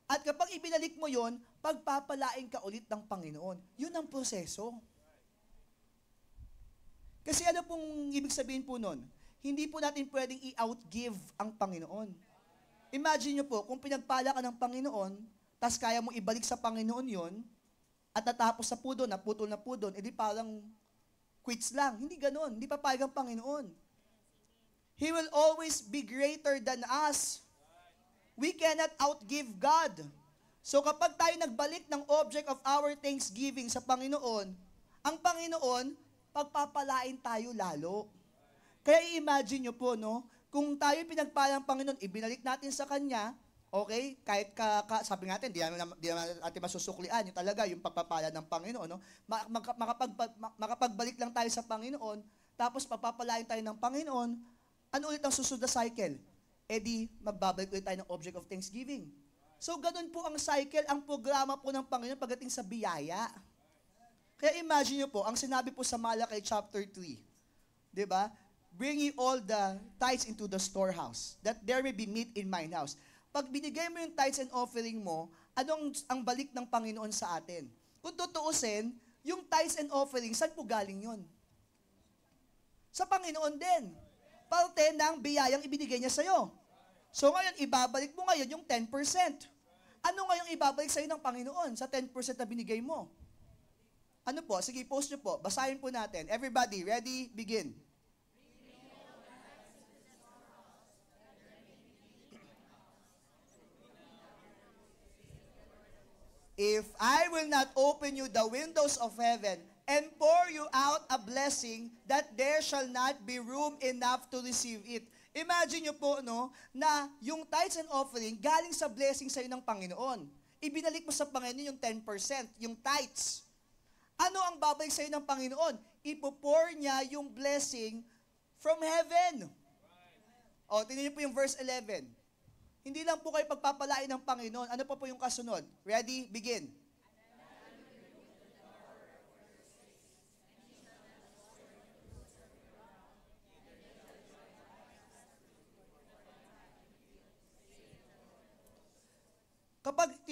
At kapag ibinalik mo yon, pagpapalain ka ulit ng Panginoon. Yun ang proseso. Kasi ano pong ibig sabihin po nun? Hindi po natin pwedeng i-outgive ang Panginoon. Imagine nyo po, kung pinagpala ka ng Panginoon, tas kaya mo ibalik sa Panginoon yon, at natapos na po doon, naputol na po doon, edi parang quits lang. Hindi ganon. Hindi papayag ang Panginoon. He will always be greater than us. We cannot outgive God. So kapag tayo nagbalik ng object of our thanksgiving sa Panginoon, ang Panginoon, pagpapalain tayo lalo. Kaya i-imagine nyo po, no? Kung tayo pinagpala ng Panginoon, ibinalik natin sa Kanya, okay? Kahit sabi natin, di naman natin masusuklian, yung talaga, yung pagpapala ng Panginoon, no? Makapagbalik lang tayo sa Panginoon, tapos papapalain tayo ng Panginoon, ano ulit ang susunod na cycle? Di, magbabalik ulit tayo ng object of thanksgiving. So, ganun po ang cycle, ang programa po ng Panginoon pagdating sa biyaya. Kaya imagine nyo po, ang sinabi po sa Malakay chapter 3, di ba? Bring ye all the tithes into the storehouse, that there may be meat in mine house. Pag binigay mo yung tithes and offering mo, anong ang balik ng Panginoon sa atin? Kung tutuusin, yung tithes and offering, saan po galing yun? Sa Panginoon din. Parte ng biyayang ibinigay niya sa'yo. So ngayon, ibabalik mo ngayon yung 10%. Ano ngayong ibabalik sa'yo ng Panginoon sa 10% na binigay mo? Ano po? Sige, post nyo po. Basahin po natin. Everybody, ready? Begin. If I will not open you the windows of heaven and pour you out a blessing, that there shall not be room enough to receive it. Imagine nyo po, no, na yung tithes and offering galing sa blessing sa'yo ng Panginoon. Ibinalik mo sa Panginoon yung 10%, yung tithes. Ano ang babalik sa'yo ng Panginoon? Ipo-pour niya yung blessing from heaven. O, tingnan niyo po yung verse 11. Hindi lang po kayo pagpapalain ng Panginoon. Ano pa po yung kasunod? Ready? Begin.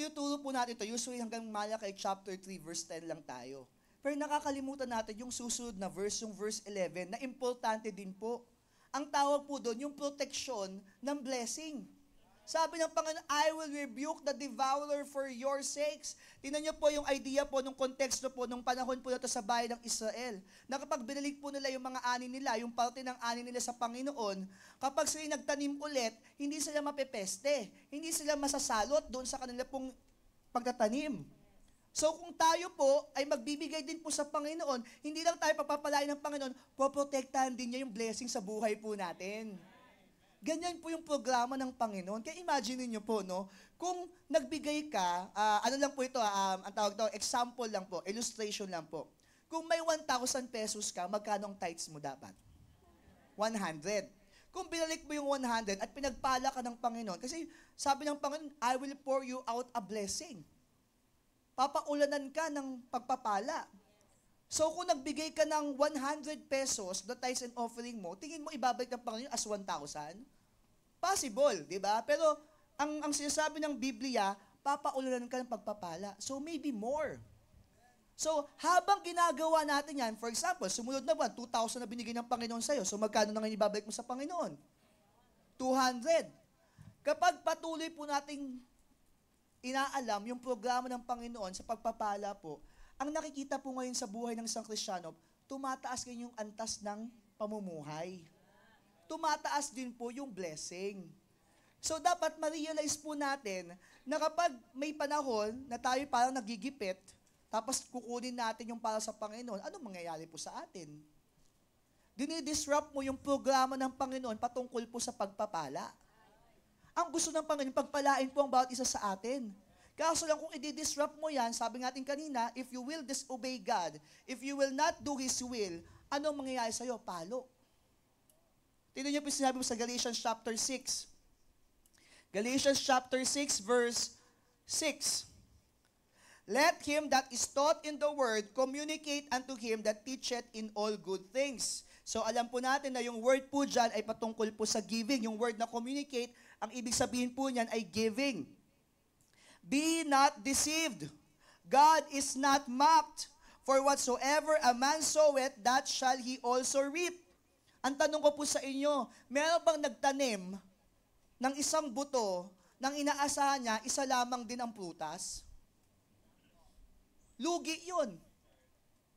tinuturo po natin ito, usually hanggang Malakay chapter 3, verse 10 lang tayo. Pero nakakalimutan natin yung susunod na verse, yung verse 11, na importante din po. Ang tawag po doon, yung protection ng blessing. Sabi ng Panginoon, I will rebuke the devourer for your sakes. Tingnan niyo po yung idea po, nung konteksto po, nung panahon po na ito sa bayan ng Israel, na kapag binalik po nila yung mga ani nila, yung parte ng ani nila sa Panginoon, kapag sila nagtanim ulit, hindi sila mapepeste, hindi sila masasalot doon sa kanila pong pagtatanim. So kung tayo po ay magbibigay din po sa Panginoon, hindi lang tayo papapalain ng Panginoon, poprotektahan din niya yung blessing sa buhay po natin. Ganyan po yung programa ng Panginoon. Kaya imagine niyo po, no, kung nagbigay ka, ano lang po ito, ang tawag daw, example lang po, illustration lang po. Kung may 1,000 pesos ka, magkano ang tithes mo dapat? 100. Kung binalik mo yung 100 at pinagpala ka ng Panginoon, kasi sabi ng Panginoon, I will pour you out a blessing. Papaulanan ka ng pagpapala. So kung nagbigay ka ng 100 pesos, the tithes and offering mo, tingin mo ibabalik ng Panginoon as 1,000? Possible, di ba? Pero ang sinasabi ng Biblia, papaulanan ka ng pagpapala. So maybe more. So habang ginagawa natin yan, for example, sumunod na buwan, 2,000 na binigay ng Panginoon sa'yo. So magkano na ngayon ibabalik mo sa Panginoon? 200. Kapag patuloy po nating inaalam yung programa ng Panginoon sa pagpapala po, ang nakikita po ngayon sa buhay ng isang Kristiyano, tumataas ngayon yung antas ng pamumuhay. Tumataas din po yung blessing. So dapat ma-realize po natin na kapag may panahon na tayo parang nagigipit, tapos kukunin natin yung para sa Panginoon, anong mangyayari po sa atin? Dinidisrupt mo yung programa ng Panginoon patungkol po sa pagpapala. Ang gusto ng Panginoon, pagpalain po ang bawat isa sa atin. Kaso lang kung i-disrupt mo yan, sabi natin kanina, if you will disobey God, if you will not do His will, anong mangyayari sa'yo? Palo. Tingnan niyo po sinabi mo sa Galatians chapter 6. Galatians chapter 6 verse 6. Let him that is taught in the word communicate unto him that teacheth in all good things. So alam po natin na yung word po dyan ay patungkol po sa giving. Yung word na communicate, ang ibig sabihin po niyan ay giving. Be not deceived. God is not mocked. For whatsoever a man soweth, that shall he also reap. Ang tanong ko po sa inyo, meron bang nagtanim ng isang buto nang inaasahan niya, isa lamang din ang prutas? Lugi yun.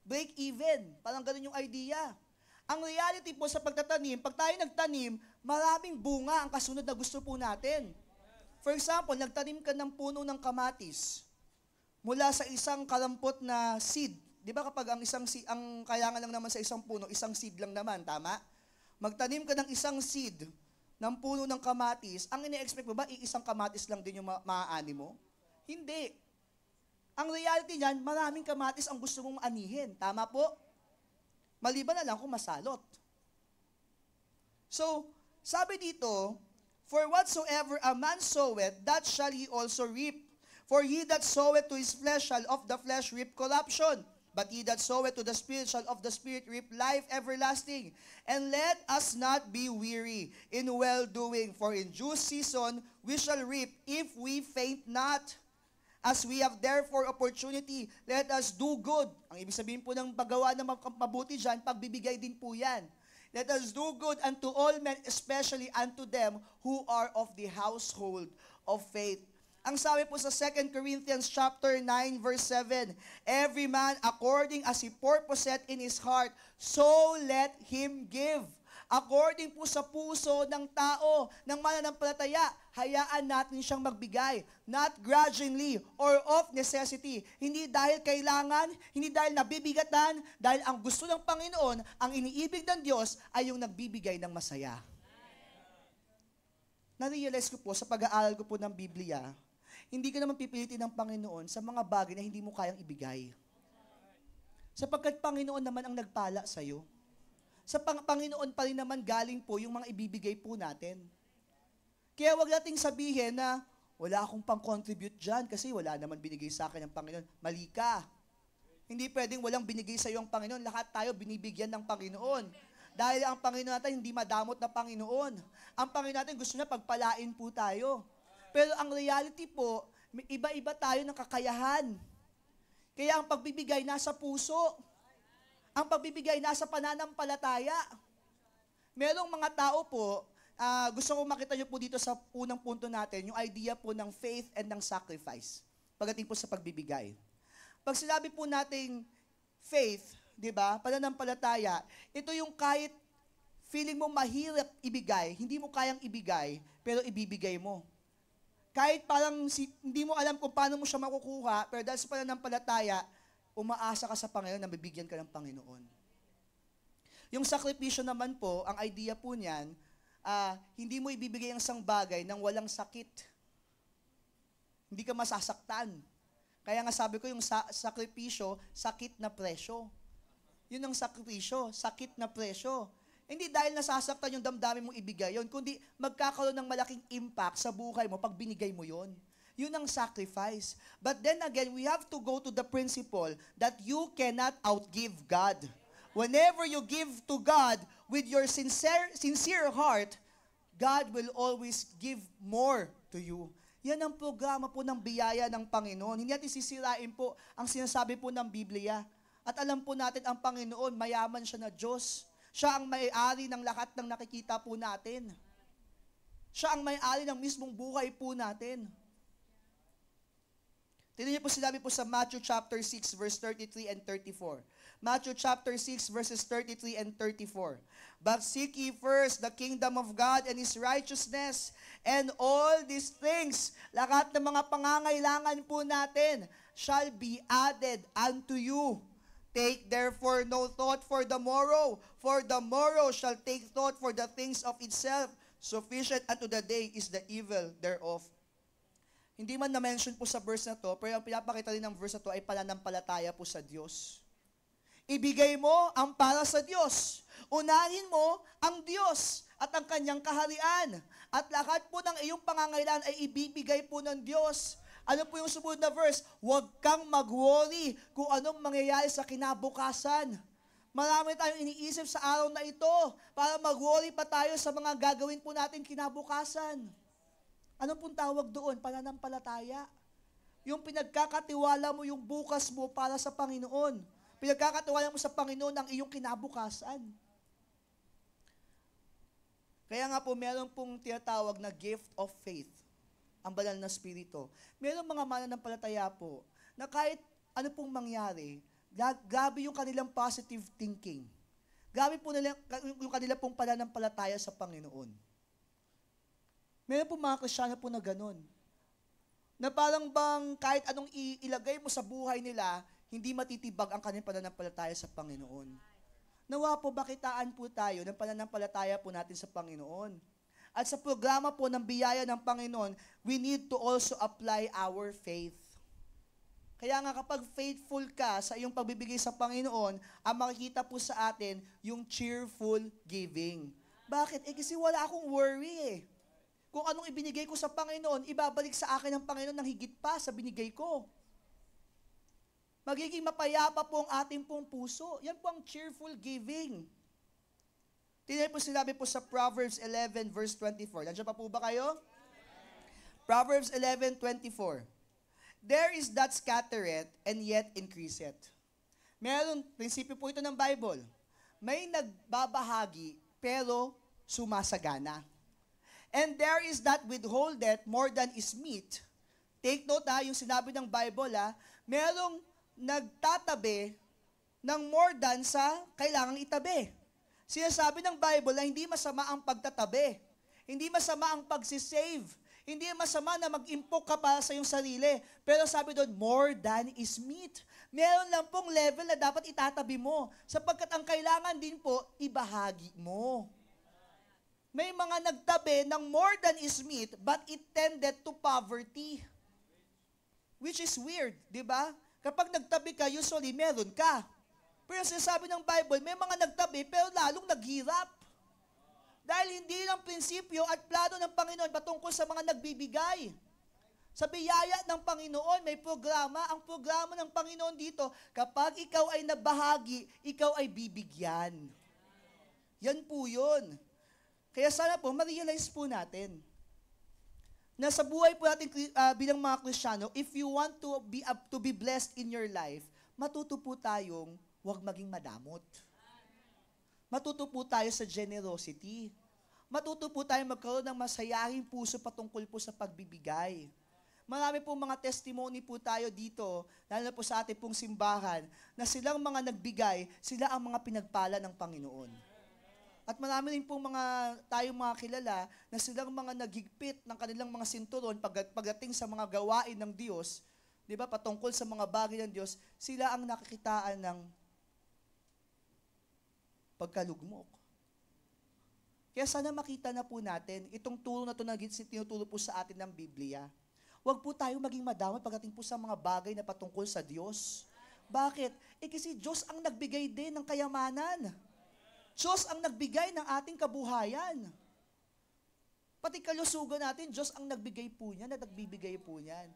Break even. Parang ganun yung idea. Ang reality po sa pagtatanim, pag tayo nagtanim, maraming bunga ang kasunod na gusto po natin. For example, nagtanim ka ng puno ng kamatis mula sa isang karampot na seed. Di ba kapag ang kailangan lang naman sa isang puno, isang seed lang naman, tama? Magtanim ka ng isang seed ng puno ng kamatis, ang ine-expect mo ba, iisang kamatis lang din yung maaani mo? Hindi. Ang reality niyan, maraming kamatis ang gusto mong anihin. Tama po? Maliban na lang kung masalot. So, sabi dito, for whatsoever a man soweth, that shall he also reap. For he that soweth to his flesh shall of the flesh reap corruption. But he that soweth to the Spirit shall of the Spirit reap life everlasting. And let us not be weary in well-doing, for in due season we shall reap if we faint not. As we have therefore opportunity, let us do good. Ang ibig sabihin po ng paggawa ng mabuti dyan, pagbibigay din po yan. Let us do good unto all men, especially unto them who are of the household of faith. Ang sabi po sa 2 Corinthians chapter 9 verse 7, every man according as he purposeth in his heart, so let him give. According po sa puso ng tao, ng mananampalataya, hayaan natin siyang magbigay. Not grudgingly or of necessity. Hindi dahil kailangan, hindi dahil nabibigatan, dahil ang gusto ng Panginoon, ang iniibig ng Diyos ay yung nagbibigay ng masaya. Na-realize ko po sa pag-aaral ko po ng Biblia, hindi ka naman pipilitin ng Panginoon sa mga bagay na hindi mo kayang ibigay. Sapagkat Panginoon naman ang nagpala sa'yo. Sa Panginoon pa rin naman galing po yung mga ibibigay po natin. Kaya wag nating sabihin na wala akong pang-contribute dyan kasi wala naman binigay sa akin ng Panginoon. Mali ka. Hindi pwedeng walang binigay sa iyo ang Panginoon. Lahat tayo binibigyan ng Panginoon. Dahil ang Panginoon natin hindi madamot na Panginoon. Ang Panginoon natin gusto niya pagpalain po tayo. Pero ang reality po, May iba-iba tayo ng kakayahan. Kaya ang pagbibigay nasa puso. Ang pagbibigay nasa pananampalataya. Merong mga tao po, gusto ko makita nyo po dito sa unang punto natin, yung idea po ng faith and ng sacrifice. Pagdating po sa pagbibigay. Pag sinabi po nating faith, di ba, pananampalataya, ito yung kahit feeling mo mahirap ibigay, hindi mo kayang ibigay, pero ibibigay mo. Kahit parang hindi mo alam kung paano mo siya makukuha, pero dahil sa pananampalataya, umaasa ka sa Panginoon na bibigyan ka ng Panginoon. Yung sakripisyo naman po, ang idea po niyan, hindi mo ibibigay ang isang bagay nang walang sakit. Hindi ka masasaktan. Kaya nga sabi ko yung sakripisyo, sakit na presyo. Yun ang sakripisyo, sakit na presyo. Hindi dahil nasasaktan yung damdamin mong ibigay yon, kundi magkakaroon ng malaking impact sa buhay mo pag binigay mo yon. Yun ang sacrifice. But then again, we have to go to the principle that you cannot outgive God. Whenever you give to God with your sincere heart, God will always give more to you. Yan ang programa po ng biyaya ng Panginoon. Hindi natin sisirain po ang sinasabi po ng Biblia. At alam po natin ang Panginoon, mayaman siya na Diyos. Siya ang may-ari ng lahat ng nakikita po natin. Siya ang may-ari ng mismong buhay po natin. Tignan niyo po sinabi po sa Matthew chapter 6 verse 33 and 34. Matthew chapter 6 verses 33 and 34. But seek ye first the kingdom of God and His righteousness, and all these things, lahat ng mga pangangailangan po natin, shall be added unto you. Take therefore no thought for the morrow shall take thought for the things of itself. Sufficient unto the day is the evil thereof. Hindi man na-mention po sa verse na to, pero ang pinapakita rin ng verse na to ay pananampalataya po sa Diyos. Ibigay mo ang para sa Diyos. Unahin mo ang Diyos at ang kanyang kaharian. At lahat po ng iyong pangangailangan ay ibibigay po ng Diyos. Ano po yung sumunod na verse? Huwag kang mag-worry kung anong mangyayari sa kinabukasan. Marami tayong iniisip sa araw na ito para mag-worry pa tayo sa mga gagawin po natin kinabukasan. Ano pong tawag doon? Pananampalataya. Yung pinagkakatiwala mo yung bukas mo para sa Panginoon. Pinagkakatiwala mo sa Panginoon ang iyong kinabukasan. Kaya nga po, meron pong tinatawag na gift of faith. Ang banal na spirito. Merong mga mananampalataya po na kahit ano pong mangyari, grabe yung kanilang positive thinking. Grabe po nila, yung kanilang pong pananampalataya sa Panginoon. Meron pong mga Kristiyano po na ganun. Na parang bang kahit anong ilagay mo sa buhay nila, hindi matitibag ang kanilang pananampalataya sa Panginoon. Nawa po, bakitaan po tayo ng pananampalataya po natin sa Panginoon. At sa programa po ng biyaya ng Panginoon, we need to also apply our faith. Kaya nga kapag faithful ka sa iyong pagbibigay sa Panginoon, ang makikita po sa atin yung cheerful giving. Bakit? Kasi wala akong worry . Kung anong ibinigay ko sa Panginoon, ibabalik sa akin ng Panginoon ng higit pa sa binigay ko. Magiging mapayapa po ang ating pong puso. Yan po ang cheerful giving. Tingnan po sinabi po sa Proverbs 11 verse 24. Nandiyan pa po ba kayo? Proverbs 11:24. There is that scattereth and yet increaseth. Meron, prinsipyo po ito ng Bible. May nagbabahagi pero sumasagana. And there is that withholdeth more than is meet. Take note yung sinabi ng Bible merong nagtatabi ng more than sa kailangang itabi. Sinasabi ng Bible na hindi masama ang pagtatabi. Hindi masama ang pagsisave. Hindi masama na mag-impok ka para sa iyong sarili. Pero sabi doon, more than is meet. Meron lang pong level na dapat itatabi mo. Sapagkat ang kailangan din po, ibahagi mo. May mga nagtabi ng more than is meet, but it tended to poverty. Which is weird, di ba? Kapag nagtabi ka, usually meron ka. Pero sinasabi ng Bible, may mga nagtabi pero lalong naghirap. Dahil hindi ng prinsipyo at plano ng Panginoon patungkol sa mga nagbibigay. Sa biyaya ng Panginoon, may programa. Ang programa ng Panginoon dito, kapag ikaw ay nabahagi, ikaw ay bibigyan. Yan po yun. Kaya sana po, ma-realize po natin. na sa buhay po natin bilang mga Kristiyano, if you want to be blessed in your life, matuto po tayong huwag maging madamot. Matuto po tayo sa generosity. Matuto po tayo magkaroon ng masayahing puso patungkol po sa pagbibigay. Marami pong mga testimony po tayo dito, lalo na po sa ating pong simbahan, na silang mga nagbigay, sila ang mga pinagpala ng Panginoon. At marami rin pong tayong mga kilala na silang mga naghigpit ng kanilang mga sinturon pagdating sa mga gawain ng Diyos, di ba, patungkol sa mga bagay ng Diyos, sila ang nakikitaan ng pagkalugmok. Kaya sana makita na po natin itong turo na ito na tinuturo po sa atin ng Biblia. Huwag po tayo maging madamot pagdating po sa mga bagay na patungkol sa Diyos. Bakit? Kasi Diyos ang nagbigay din ng kayamanan. Diyos ang nagbigay ng ating kabuhayan. Pati kalusugan natin, Diyos ang nagbigay po niyan at nagbibigay po niyan.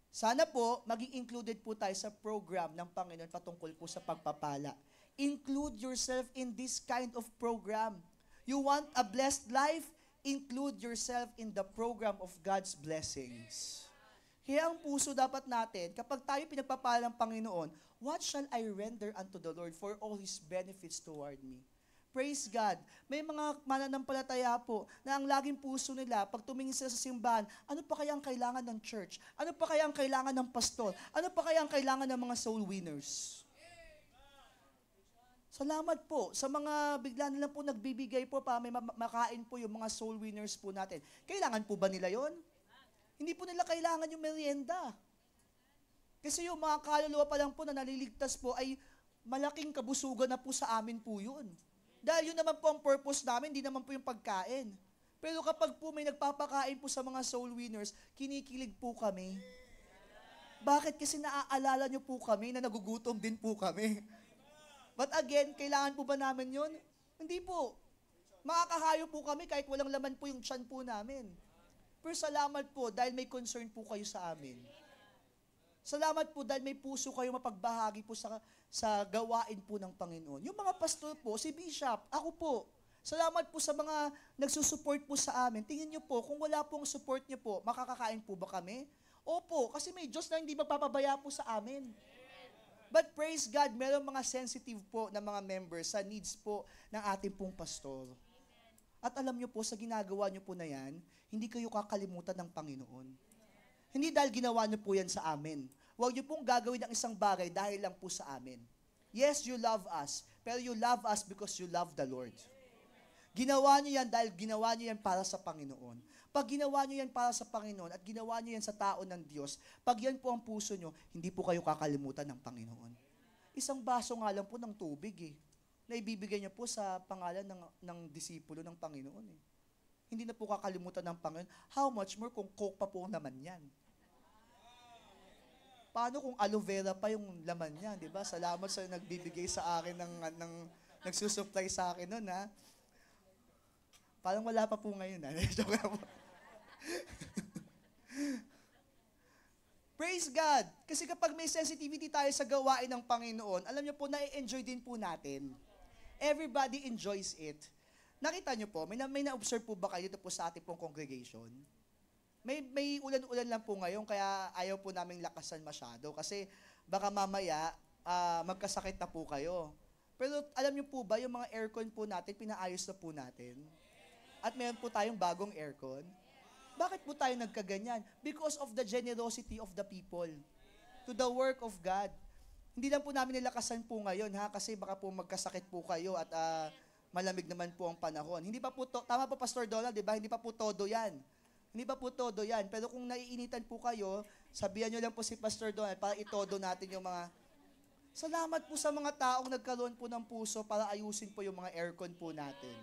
Sana po, maging included po tayo sa program ng Panginoon patungkol po sa pagpapala. Include yourself in this kind of program. You want a blessed life? Include yourself in the program of God's blessings. Kaya ang puso dapat natin, kapag tayo pinagpapala ng Panginoon, what shall I render unto the Lord for all His benefits toward me? Praise God. May mga mananampalataya po na ang laging puso nila, pag tumingin sila sa simbahan, ano pa kaya ang kailangan ng church? Ano pa kaya ang kailangan ng pastor? Ano pa kaya ang kailangan ng mga soul winners? Salamat po sa mga bigla nilang po nagbibigay po para may makain po yung mga soul winners po natin. Kailangan po ba nila yon? Hindi po nila kailangan yung merienda. Kasi yung mga kaluluwa pa lang po na naliligtas po ay malaking kabusugan na po sa amin po yun. Dahil yun naman po ang purpose namin, hindi naman po yung pagkain. Pero kapag po may nagpapakain po sa mga soul winners, kinikilig po kami. Bakit? Kasi naaalala nyo po kami na nagugutom din po kami. But again, kailangan po ba namin yun? Hindi po. Makakahayo po kami kahit walang laman po yung tiyan po namin. Pero salamat po dahil may concern po kayo sa amin. Salamat po dahil may puso kayo mapagbahagi po sa gawain po ng Panginoon. Yung mga pastor po, si Bishop, ako po, salamat po sa mga nagsusupport po sa amin. Tingin nyo po, kung wala pong support nyo po, makakakain po ba kami? Opo, kasi may Diyos na hindi magpapabaya po sa amin. But praise God, meron mga sensitive po na mga members sa needs po ng ating pong pastor. At alam nyo po, sa ginagawa nyo po na yan, hindi kayo kakalimutan ng Panginoon. Hindi dahil ginawa nyo po yan sa amin. Huwag nyo pong gagawin ang isang bagay dahil lang po sa amin. Yes, you love us, pero you love us because you love the Lord. Ginawa nyo yan dahil ginawa nyo yan para sa Panginoon. Pag ginawa nyo yan para sa Panginoon at ginawa nyo yan sa tao ng Diyos, pag yan po ang puso nyo, hindi po kayo kakalimutan ng Panginoon. Isang baso nga lang po ng tubig na ibibigay nyo po sa pangalan ng disipulo ng Panginoon Hindi na po kakalimutan ng Panginoon. How much more kung Coke pa po ang laman yan? Paano kung aloe vera pa yung laman niya, di ba? Salamat sa nagbibigay sa akin ng nagsusupply sa akin noon, ha? Parang wala pa po ngayon, ha? Joke lang po. Praise God! Kasi kapag may sensitivity tayo sa gawain ng Panginoon, alam niyo po, na-enjoy din po natin. Everybody enjoys it. Nakita niyo po, may na-observe po ba kayo dito po sa ating pong congregation? May ulan-ulan lang po ngayon, kaya ayaw po naming lakasan masyado. Kasi baka mamaya, magkasakit na po kayo. Pero alam niyo po ba, yung mga aircon po natin, pinaayos na po natin. At meron po tayong bagong aircon. Bakit po tayo nagkaganyan? Because of the generosity of the people to the work of God. Hindi lang po namin nilakasan po ngayon, ha? Kasi baka po magkasakit po kayo at malamig naman po ang panahon. Hindi pa po tama po, Pastor Donald, di ba? Hindi pa po todo yan. Hindi pa po todo yan. Pero kung naiinitan po kayo, sabihan nyo lang po si Pastor Donald para itodo natin yung mga... Salamat po sa mga taong nagkaroon po ng puso para ayusin po yung mga aircon po natin.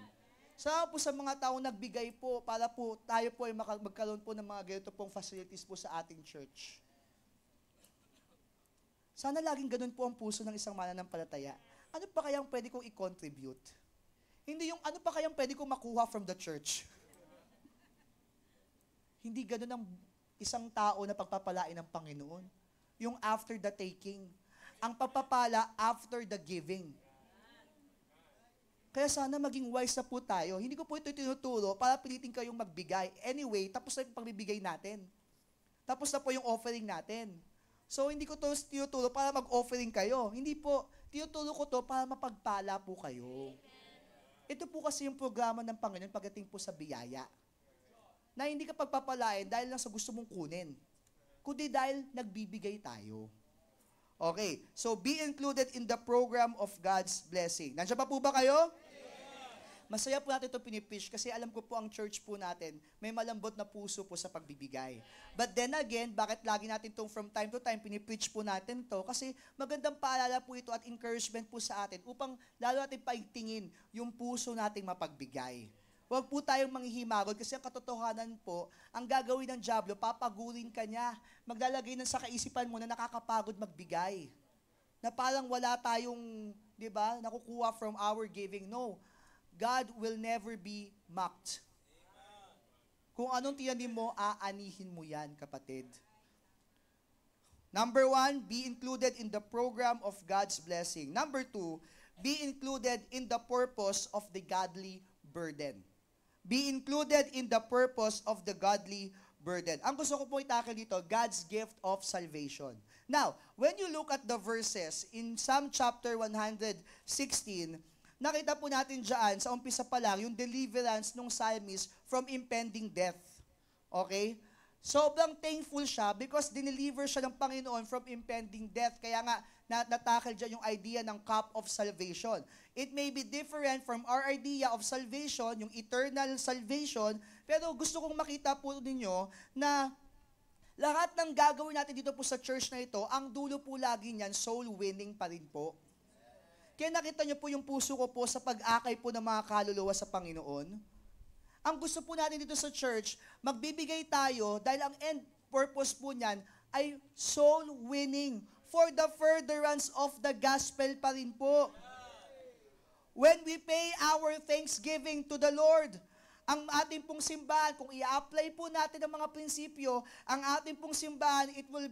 Salamat po sa mga taong nagbigay po para po tayo po ay magkaroon po ng mga ganito pong facilities po sa ating church. Sana laging ganun po ang puso ng isang mananampalataya. Ano pa kayang pwede kong i-contribute? Hindi yung ano pa kayang pwede kong makuha from the church. Hindi ganun ang isang tao na pagpapalain ng Panginoon. Yung after the taking. Ang pagpapala after the giving. Kaya sana maging wise na po tayo. Hindi ko po ito tinuturo para pilitin kayong magbigay. Anyway, tapos na yung pagbibigay natin. Tapos na po yung offering natin. So, hindi ko to tinuturo para mag-offering kayo. Hindi po. Tinuturo ko to para mapagpala po kayo. Ito po kasi yung programa ng Panginoon pagdating po sa biyaya. Na hindi ka pagpapalain dahil lang sa gusto mong kunin. Kundi dahil nagbibigay tayo. Okay, so be included in the program of God's blessing. Nandiyan pa po ba kayo? Masaya po natin ito pinipreach kasi alam ko po ang church po natin, may malambot na puso po sa pagbibigay. But then again, bakit lagi natin itong from time to time pinipreach po natin to? Kasi magandang paalala po ito at encouragement po sa atin upang lalo natin paigtingin yung puso nating mapagbigay. Huwag po tayong manghihimagod kasi ang katotohanan po, ang gagawin ng dyablo, papagurin ka niya. Maglalagay ng sa kaisipan mo na nakakapagod magbigay. Na parang wala tayong, di ba, nakukuha from our giving. No. God will never be mocked. Kung anong tinanim mo, aanihin mo yan, kapatid. Number 1, be included in the program of God's blessing. Number 2, be included in the purpose of the godly burden. Be included in the purpose of the godly burden. Ang gusto ko po itakil dito, God's gift of salvation. Now, when you look at the verses in Psalm chapter 116, nakita po natin dyan, sa umpisa pa lang, yung deliverance ng psalmist from impending death. Okay? Sobrang thankful siya because dineliver siya ng Panginoon from impending death. Kaya nga, natakil dyan yung idea ng cup of salvation. It may be different from our idea of salvation, yung eternal salvation, pero gusto kong makita po ninyo na lahat ng gagawin natin dito po sa church na ito, ang dulo po lagi niyan, soul winning pa rin po. Kaya nakita niyo po yung puso ko po sa pag-akay po ng mga kaluluwa sa Panginoon. Ang gusto po natin dito sa church, magbibigay tayo dahil ang end purpose po niyan ay soul winning for the furtherance of the gospel pa rin po. When we pay our thanksgiving to the Lord, ang ating pong simbahan, kung i-apply po natin ang mga prinsipyo, ang ating pong simbahan, it will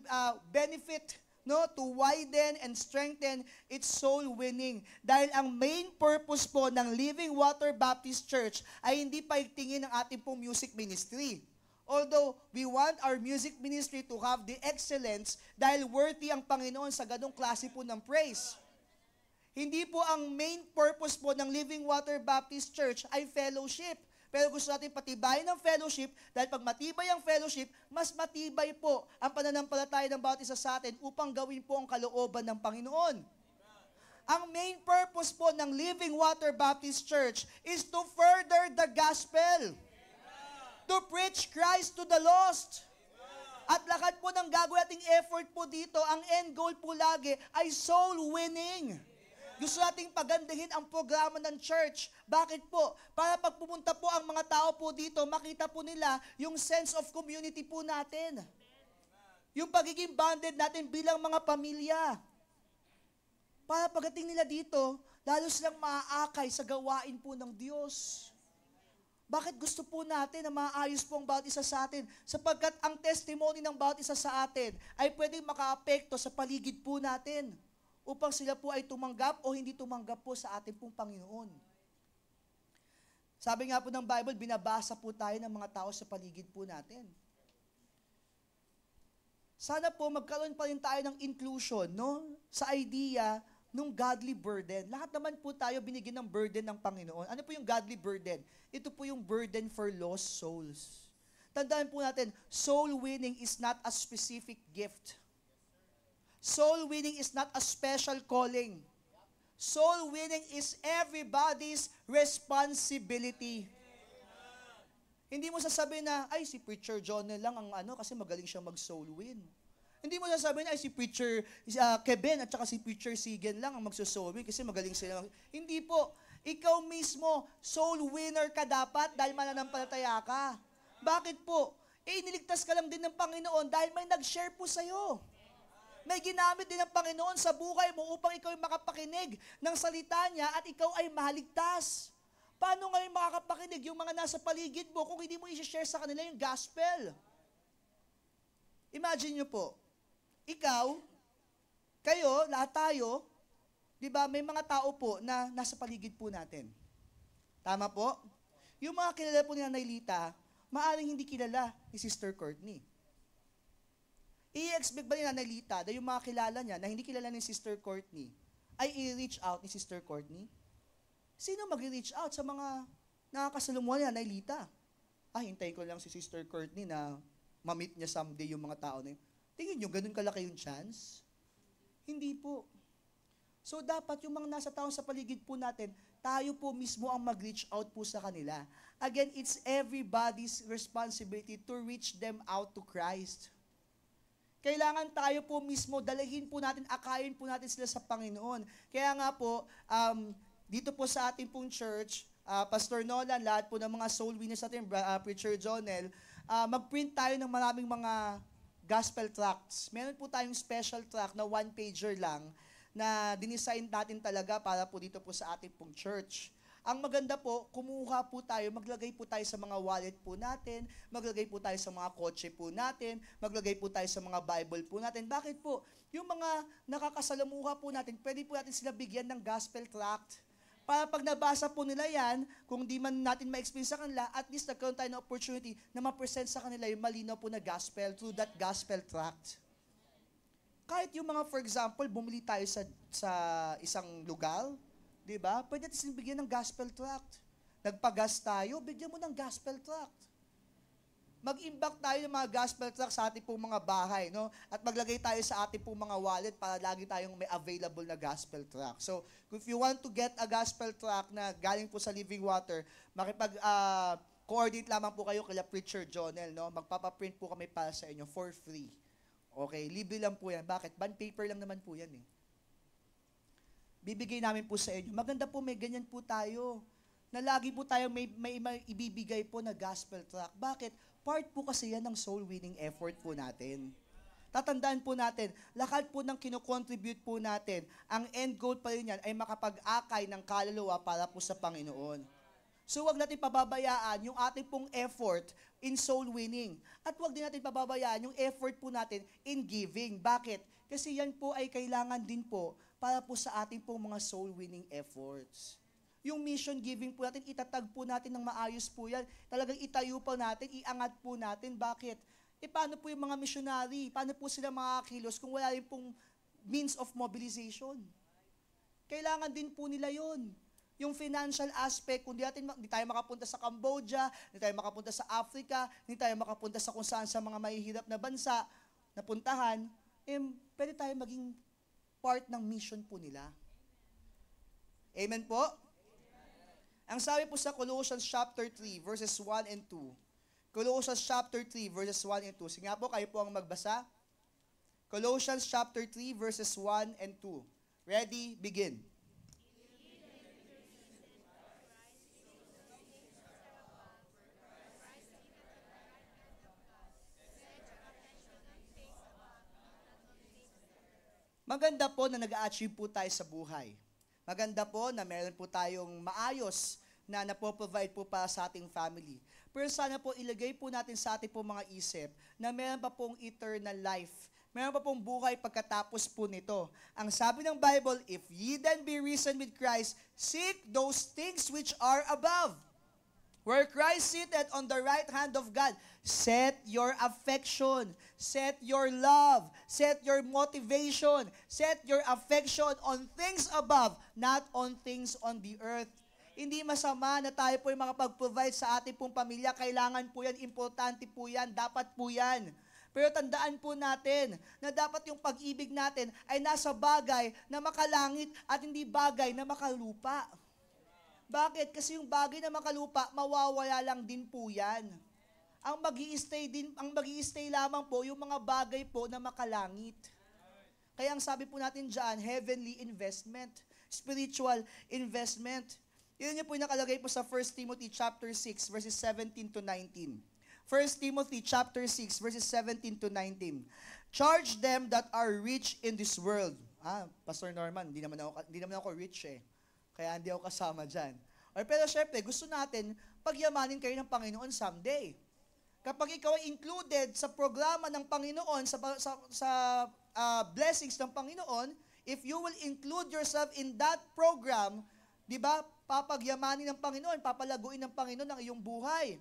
benefit to widen and strengthen its soul winning. Dahil ang main purpose po ng Living Water Baptist Church ay hindi paigtingin ng ating pong music ministry. Although we want our music ministry to have the excellence dahil worthy ang Panginoon sa ganong klase po ng praise. Hindi po ang main purpose po ng Living Water Baptist Church ay fellowship. Pero gusto natin patibayin ng fellowship dahil pag matibay ang fellowship, mas matibay po ang pananampalataya ng bawat isa sa atin upang gawin po ang kalooban ng Panginoon. Ang main purpose po ng Living Water Baptist Church is to further the gospel. To preach Christ to the lost. At lahat po ng gagawin nating effort po dito, ang end goal po lagi ay soul winning. Gusto nating pagandahin ang programa ng church. Bakit po? Para pag pumunta po ang mga tao po dito, makita po nila yung sense of community po natin. Yung pagiging bonded natin bilang mga pamilya. Para pagdating nila dito, lalo silang maaakay sa gawain po ng Diyos. Bakit gusto po natin na maayos po ang bawat isa sa atin? Sapagkat ang testimony ng bawat isa sa atin ay pwedeng makaapekto sa paligid po natin upang sila po ay tumanggap o hindi tumanggap po sa ating pong Panginoon. Sabi nga po ng Bible, binabasa po tayo ng mga tao sa paligid po natin. Sana po magkaroon pa rin tayo ng inclusion, sa idea ng godly burden. Lahat naman po tayo binigyan ng burden ng Panginoon. Ano po yung godly burden? Ito po yung burden for lost souls. Tandaan po natin, soul winning is not a specific gift. Soul winning is not a special calling. Soul winning is everybody's responsibility. Hindi mo sasabihin na, ay, si Preacher John na lang ang kasi magaling siya mag-soul win. Hindi mo sasabihin, ay, si Preacher Kevin at saka si Preacher Sigen lang ang mag-soul win kasi magaling sila. Hindi po. Ikaw mismo, soul winner ka dapat dahil mananampalataya ka. Bakit po? Iniligtas ka lang din ng Panginoon dahil may nag-share po sa'yo. May ginamit din ng Panginoon sa buhay mo upang ikaw ay makapakinig ng salita niya at ikaw ay maligtas. Paano ngayon makakapakinig yung mga nasa paligid mo kung hindi mo i-share sa kanila yung gospel? Imagine nyo po, ikaw, kayo, lahat tayo, di ba, may mga tao po na nasa paligid po natin. Tama po? Yung mga kilala po ni Nanay Lita, maaaring hindi kilala ni Sister Courtney. I-expect ba ni Nanay Lita na yung mga kilala niya na hindi kilala ni Sister Courtney ay i-reach out ni Sister Courtney? Sino mag-reach out sa mga nakakasalumuhan ni Nanay Lita? Hintayin ko lang si Sister Courtney na ma-meet niya someday yung mga tao na yun. Tingin nyo, ganun kalaki yung chance? Hindi po. So dapat yung mga nasa taong sa paligid po natin, tayo po mismo ang mag-reach out po sa kanila. Again, it's everybody's responsibility to reach them out to Christ. Kailangan tayo po mismo, dalahin po natin, akayin po natin sila sa Panginoon. Kaya nga po, dito po sa ating pong church, Pastor Nolan, lahat po ng mga soul winners natin, Preacher Jonel, mag-print tayo ng maraming mga gospel tracts. Meron po tayong special tract na one-pager lang na dinisign natin talaga para po dito po sa ating pong church. Ang maganda po, kumuha po tayo, maglagay po tayo sa mga wallet po natin, maglagay po tayo sa mga kotse po natin, maglagay po tayo sa mga Bible po natin. Bakit po? Yung mga nakakasalamuha po natin, pwede po natin sila bigyan ng gospel tract. Para pag nabasa po nila yan, kung di man natin ma-experience sa kanila, at least nagkaroon tayo ng opportunity na ma-present sa kanila yung malinaw po na gospel through that gospel tract. Kahit yung mga, for example, bumili tayo sa isang lugar, di ba? Pwede natin bigyan ng gospel tract. Nagpagas tayo, bigyan mo ng gospel tract. Mag-imbak tayo ng mga gospel tract sa ating pong mga bahay, no? At maglagay tayo sa ating pong mga wallet para lagi tayong may available na gospel tract. So, if you want to get a gospel tract na galing po sa Living Water, makipag-coordinate lamang po kayo kay Preacher Jonel, no? Magpapaprint po kami para sa inyo for free. Okay, libre lang po yan. Bakit? Bond paper lang naman po yan eh. Bibigay namin po sa inyo. Maganda po may ganyan po tayo. Na lagi po tayo may ibibigay po na gospel tract. Bakit? Part po kasi yan ng soul winning effort po natin. Tatandaan po natin, lahat po ng kinocontribute po natin, ang end goal pa rin yan ay makapag-akay ng kaluluwa para po sa Panginoon. So wag natin pababayaan yung ating pong effort in soul winning. At wag din natin pababayaan yung effort po natin in giving. Bakit? Kasi yan po ay kailangan din po para po sa ating pong mga soul winning efforts. Yung mission giving po natin, itatag po natin ng maayos po yan. Talagang itayo po natin, iangat po natin. Bakit? Paano po yung mga missionary? Paano po sila makakilos kung wala rin pong means of mobilization? Kailangan din po nila yon. Yung financial aspect, kung di tayo makapunta sa Cambodia, hindi tayo makapunta sa Africa, hindi tayo makapunta sa kung saan sa mga mahihirap na bansa na puntahan, pwede tayo maging part ng mission po nila. Amen po? Ang sabi po sa Colossians chapter 3, verses 1 and 2. Colossians chapter 3, verses 1 and 2. Sige nga po, kayo po ang magbasa. Colossians chapter 3, verses 1 and 2. Ready? Begin. Maganda po na nag-a-achieve po tayo sa buhay. Maganda po na meron po tayong maayos na napoprovide po para sa ating family. Pero sana po ilagay po natin sa ating po mga isip na meron pa pong eternal life. Meron pa pong buhay pagkatapos po nito. Ang sabi ng Bible, if ye then be risen with Christ, seek those things which are above, where Christ sitteth on the right hand of God. Set your affection, set your love, set your motivation, set your affection on things above, not on things on the earth. Hindi masama na tayo po yung makapag-provide sa ating pong pamilya. Kailangan po yan, importante po yan, dapat po yan. Pero tandaan po natin na dapat yung pag-ibig natin ay nasa bagay na makalangit at hindi bagay na makalupa. Bakit? Kasi yung bagay na makalupa, mawawala lang din po yan. Ang magi-stay lamang po yung mga bagay po na makalangit. Kaya ang sabi po natin dyan, heavenly investment, spiritual investment. Yun yung po yung nakalagay po sa 1 Timothy chapter 6, verses 17 to 19. 1 Timothy chapter 6, verses 17 to 19. Charge them that are rich in this world. Pastor Norman, hindi naman ako rich eh. Kaya hindi ako kasama dyan. Pero syempre, gusto natin pagyamanin kayo ng Panginoon someday. Kapag ikaw ay included sa programa ng Panginoon, sa blessings ng Panginoon, if you will include yourself in that program, Di ba? Papagyamanin ng Panginoon, papalaguin ng Panginoon ang iyong buhay.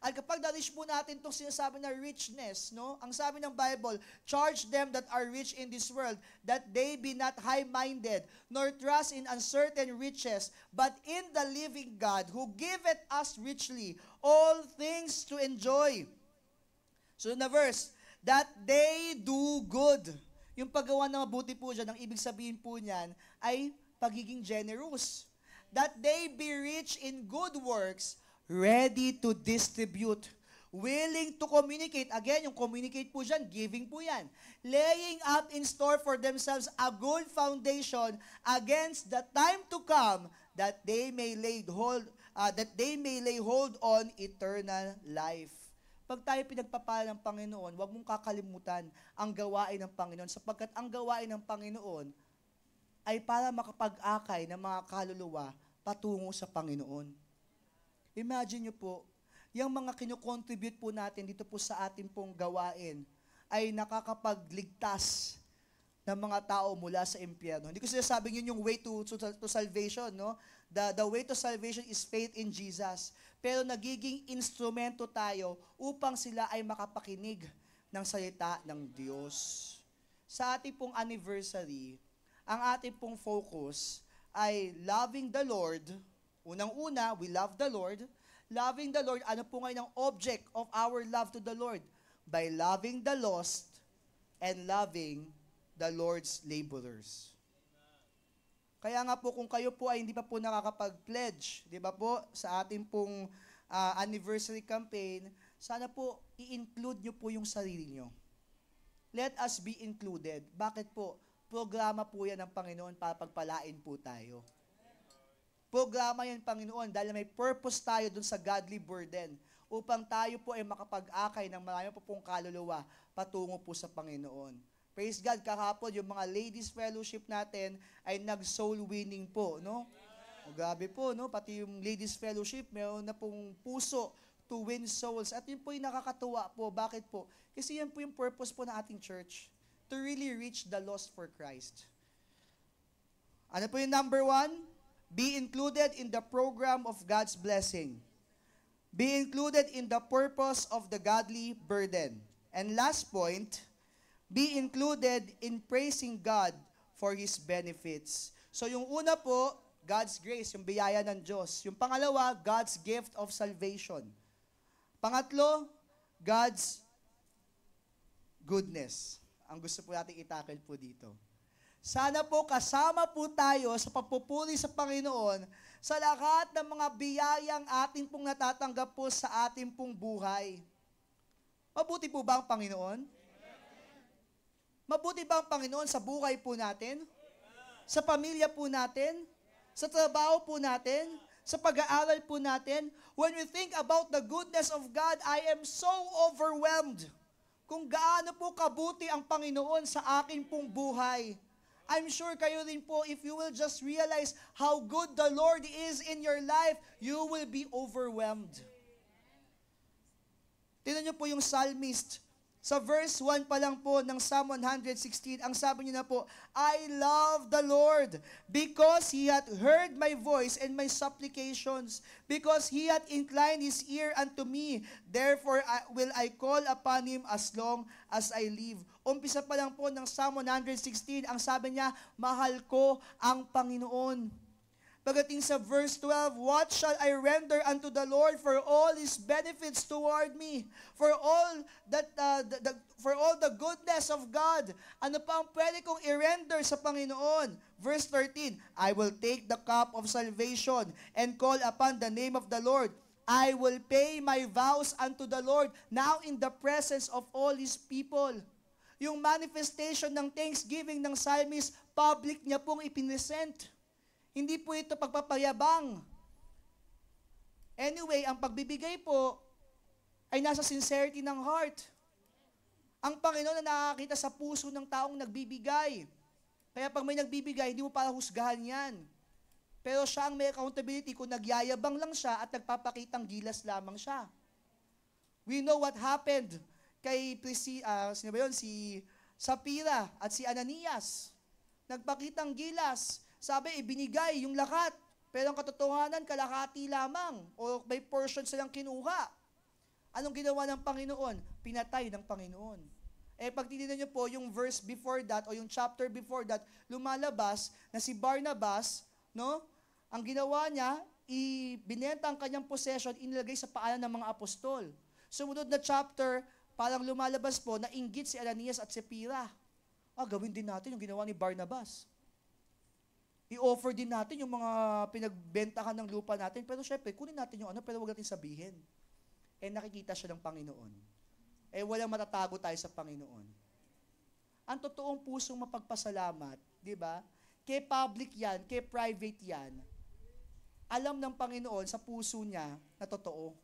At kapag na-reach po natin itong sinasabi na richness, no? Ang sabi ng Bible, charge them that are rich in this world, that they be not high-minded, nor trust in uncertain riches, but in the living God, who giveth us richly all things to enjoy. So na verse, that they do good. Yung paggawa ng mabuti po dyan, ang ibig sabihin po niyan ay pagiging generous. That they be rich in good works, ready to distribute, willing to communicate. Again, yung communicate po dyan, giving po yan. Laying up in store for themselves a good foundation against the time to come, that they may lay hold on eternal life. Pag tayo pinagpapala ng Panginoon, huwag mong kakalimutan ang gawain ng Panginoon, sapagkat ang gawain ng Panginoon ay para makapag-akay ng mga kaluluwa patungo sa Panginoon. Imagine nyo po, yung mga kinocontribute po natin dito po sa ating pong gawain ay nakakapagligtas ng mga tao mula sa impyerno. Hindi ko sinasabing yun yung way to salvation, no? The way to salvation is faith in Jesus. Pero nagiging instrumento tayo upang sila ay makapakinig ng salita ng Diyos. Sa ating pong anniversary, ang ating pong focus ay loving the Lord. Unang-una, we love the Lord. Loving the Lord, ano po ngayon ang object of our love to the Lord? By loving the lost and loving the Lord's laborers. Kaya nga po, kung kayo po ay hindi pa po nakakapag-pledge, di ba po, sa ating pong anniversary campaign, sana po i-include nyo po yung sarili nyo. Let us be included. Bakit po? Programa po yan ng Panginoon para pagpalain po tayo. Programa yan, Panginoon, dahil may purpose tayo dun sa godly burden upang tayo po ay makapag-akay ng marami po pong kaluluwa patungo po sa Panginoon. Praise God, kahapon, yung mga ladies fellowship natin ay nag-soul winning po, no? O, grabe po, no? Pati yung ladies fellowship, meron na pong puso to win souls. At yun po yung nakakatuwa po. Bakit po? Kasi yan po yung purpose po ng ating church, to really reach the lost for Christ. Ano po yung number 1? Be included in the program of God's blessing. Be included in the purpose of the godly burden. And last point, be included in praising God for His benefits. So yung una po, God's grace, yung biyaya ng Diyos. Yung pangalawa, God's gift of salvation. Pangatlo, God's goodness. Ang gusto po natin itakil po dito. Sana po kasama po tayo sa pagpupuri sa Panginoon sa lahat ng mga biyayang ating pong natatanggap po sa ating pong buhay. Mabuti po ba ang Panginoon? Mabuti ba ang Panginoon sa buhay po natin? Sa pamilya po natin? Sa trabaho po natin? Sa pag-aaral po natin? When we think about the goodness of God, I am so overwhelmed kung gaano po kabuti ang Panginoon sa akin pong buhay. I'm sure kayo rin po, if you will just realize how good the Lord is in your life, you will be overwhelmed. Tingnan niyo po yung psalmist. Sa verse 1 pa lang po ng Psalm 116, ang sabi niya na po, I love the Lord because He hath heard my voice and my supplications, because He hath inclined His ear unto me. Therefore will I call upon Him as long as I live. Umpisa pa lang po ng Psalm 116, ang sabi niya, mahal ko ang Panginoon. Pagdating sa verse 12, what shall I render unto the Lord for all His benefits toward me? For all the goodness of God. Ano pa ang pwede kong i-render sa Panginoon? Verse 13, I will take the cup of salvation and call upon the name of the Lord. I will pay my vows unto the Lord now in the presence of all His people. Yung manifestation ng thanksgiving ng psalmist, public niya pong ipinesent. Hindi po ito pagpapayabang. Anyway, ang pagbibigay po ay nasa sincerity ng heart. Ang Panginoon na nakakita sa puso ng taong nagbibigay. Kaya pag may nagbibigay, hindi mo para husgahan yan. Pero siya ang may accountability kung nagyayabang lang siya at nagpapakitang gilas lamang siya. We know what happened kay si Sapphira at si Ananias. Nagpakitang gilas. Sabi, ibinigay yung lakat. Pero ang katotohanan, kalahati lamang o may portion silang kinuha. Anong ginawa ng Panginoon? Pinatay ng Panginoon. Pag tinignan niyo po yung verse before that o yung chapter before that, lumalabas na si Barnabas, no? Ang ginawa niya, ibinenta ang kanyang possession, inilagay sa paanan ng mga apostol. Sumunod na chapter, parang lumalabas po na inggit si Ananias at Sapphira. Gawin din natin yung ginawa ni Barnabas. I-offer din natin yung mga pinagbentahan ng lupa natin, pero syempre, kunin natin yung pero huwag natin sabihin. Nakikita siya ng Panginoon. Walang matatago tayo sa Panginoon. Ang totoong pusong mapagpasalamat, di ba? Kay public yan, kay private yan, alam ng Panginoon sa puso niya na totoo.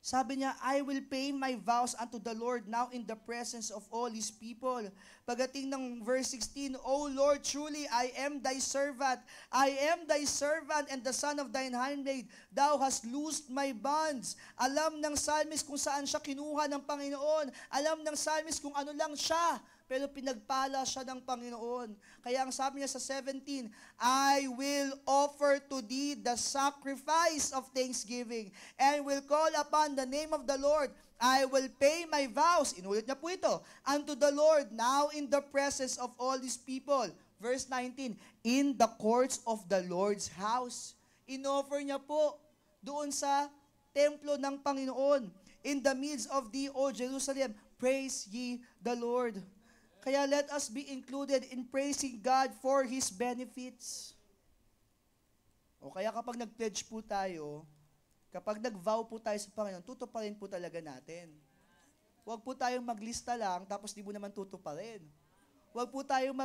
Sabi niya, I will pay my vows unto the Lord now in the presence of all His people. Pagdating ng verse 16, O Lord, truly I am thy servant. I am thy servant and the son of thine handmaid. Thou hast loosed my bonds. Alam ng psalmist kung saan siya kinuha ng Panginoon. Alam ng psalmist kung ano lang siya. Pero pinagpala siya ng Panginoon. Kaya ang sabi niya sa 17, I will offer to thee the sacrifice of thanksgiving and will call upon the name of the Lord. I will pay my vows. Inulit niya po ito. Unto the Lord now in the presence of all His people. Verse 19, in the courts of the Lord's house. Inoffer niya po doon sa templo ng Panginoon. In the midst of thee, O Jerusalem, praise ye the Lord. Kaya let us be included in praising God for His benefits. O kaya kapag nag-pledge po tayo, kapag nag-vow po tayo sa Panginoon, tutuparin po talaga natin. Huwag po tayong maglista lang, tapos di mo naman tutuparin. Huwag po tayong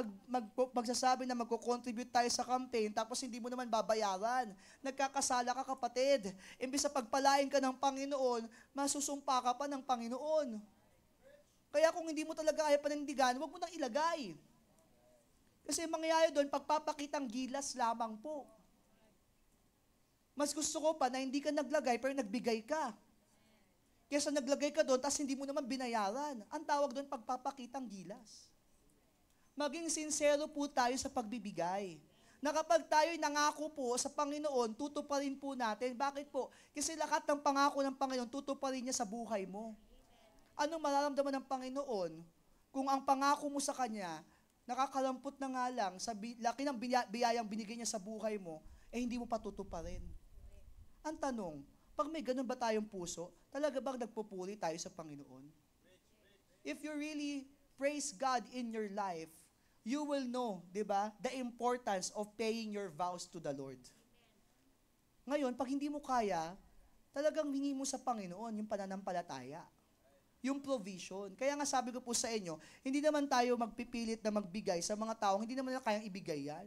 magsasabi na magko-contribute tayo sa campaign, tapos hindi mo naman babayaran. Nagkakasala ka, kapatid. Imbis sa pagpalain ka ng Panginoon, masusumpa ka pa ng Panginoon. Kaya kung hindi mo talaga kaya panindigan, huwag mo nang ilagay. Kasi mangyayari doon, pagpapakitang gilas lamang po. Mas gusto ko pa na hindi ka naglagay pero nagbigay ka. Kesa naglagay ka doon, tapos hindi mo naman binayaran. Ang tawag doon, pagpapakitang gilas. Maging sincero po tayo sa pagbibigay. Na kapag tayo'y nangako po sa Panginoon, tutuparin po natin. Bakit po? Kasi lahat ng pangako ng Panginoon, tutuparin niya sa buhay mo. Anong mararamdaman ng Panginoon kung ang pangako mo sa Kanya, nakakalampot na nga lang sa laki ng biyayang binigay niya sa buhay mo, hindi mo patutuparin? Ang tanong, pag may ganun ba tayong puso, talaga bang nagpupuri tayo sa Panginoon? If you really praise God in your life, you will know, di ba, the importance of paying your vows to the Lord. Ngayon, pag hindi mo kaya, talagang hingi mo sa Panginoon yung pananampalataya. Yung provision. Kaya nga sabi ko po sa inyo, hindi naman tayo magpipilit na magbigay sa mga taong hindi naman na kayang ibigay yan.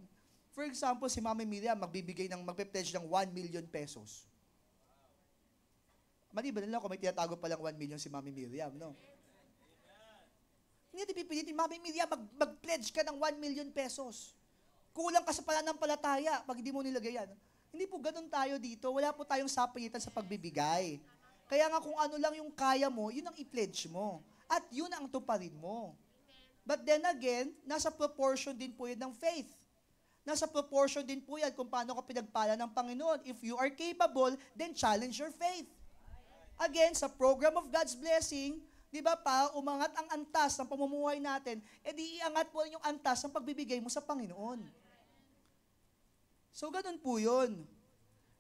For example, si Mami Miriam magpe-pledge ng 1 million pesos. Mali ba nila kung may tinatago palang 1 million si Mami Miriam, no? Hindi natin pipilitin, Mami Miriam, mag-pledge ka ng 1 million pesos. Kulang ka sa pananampalataya pag hindi mo nilagay yan. Hindi po ganun tayo dito. Wala po tayong sapagitan sa pagbibigay. Kaya nga kung ano lang yung kaya mo, yun ang i-pledge mo. At yun ang tuparin mo. But then again, nasa proportion din po yun ng faith. Nasa proportion din po yan kung paano ka pinagpala ng Panginoon. If you are capable, then challenge your faith. Again, sa program of God's blessing, di ba pa, umangat ang antas ng pamumuhay natin, di iangat po yung antas ng pagbibigay mo sa Panginoon. So, ganun po yun.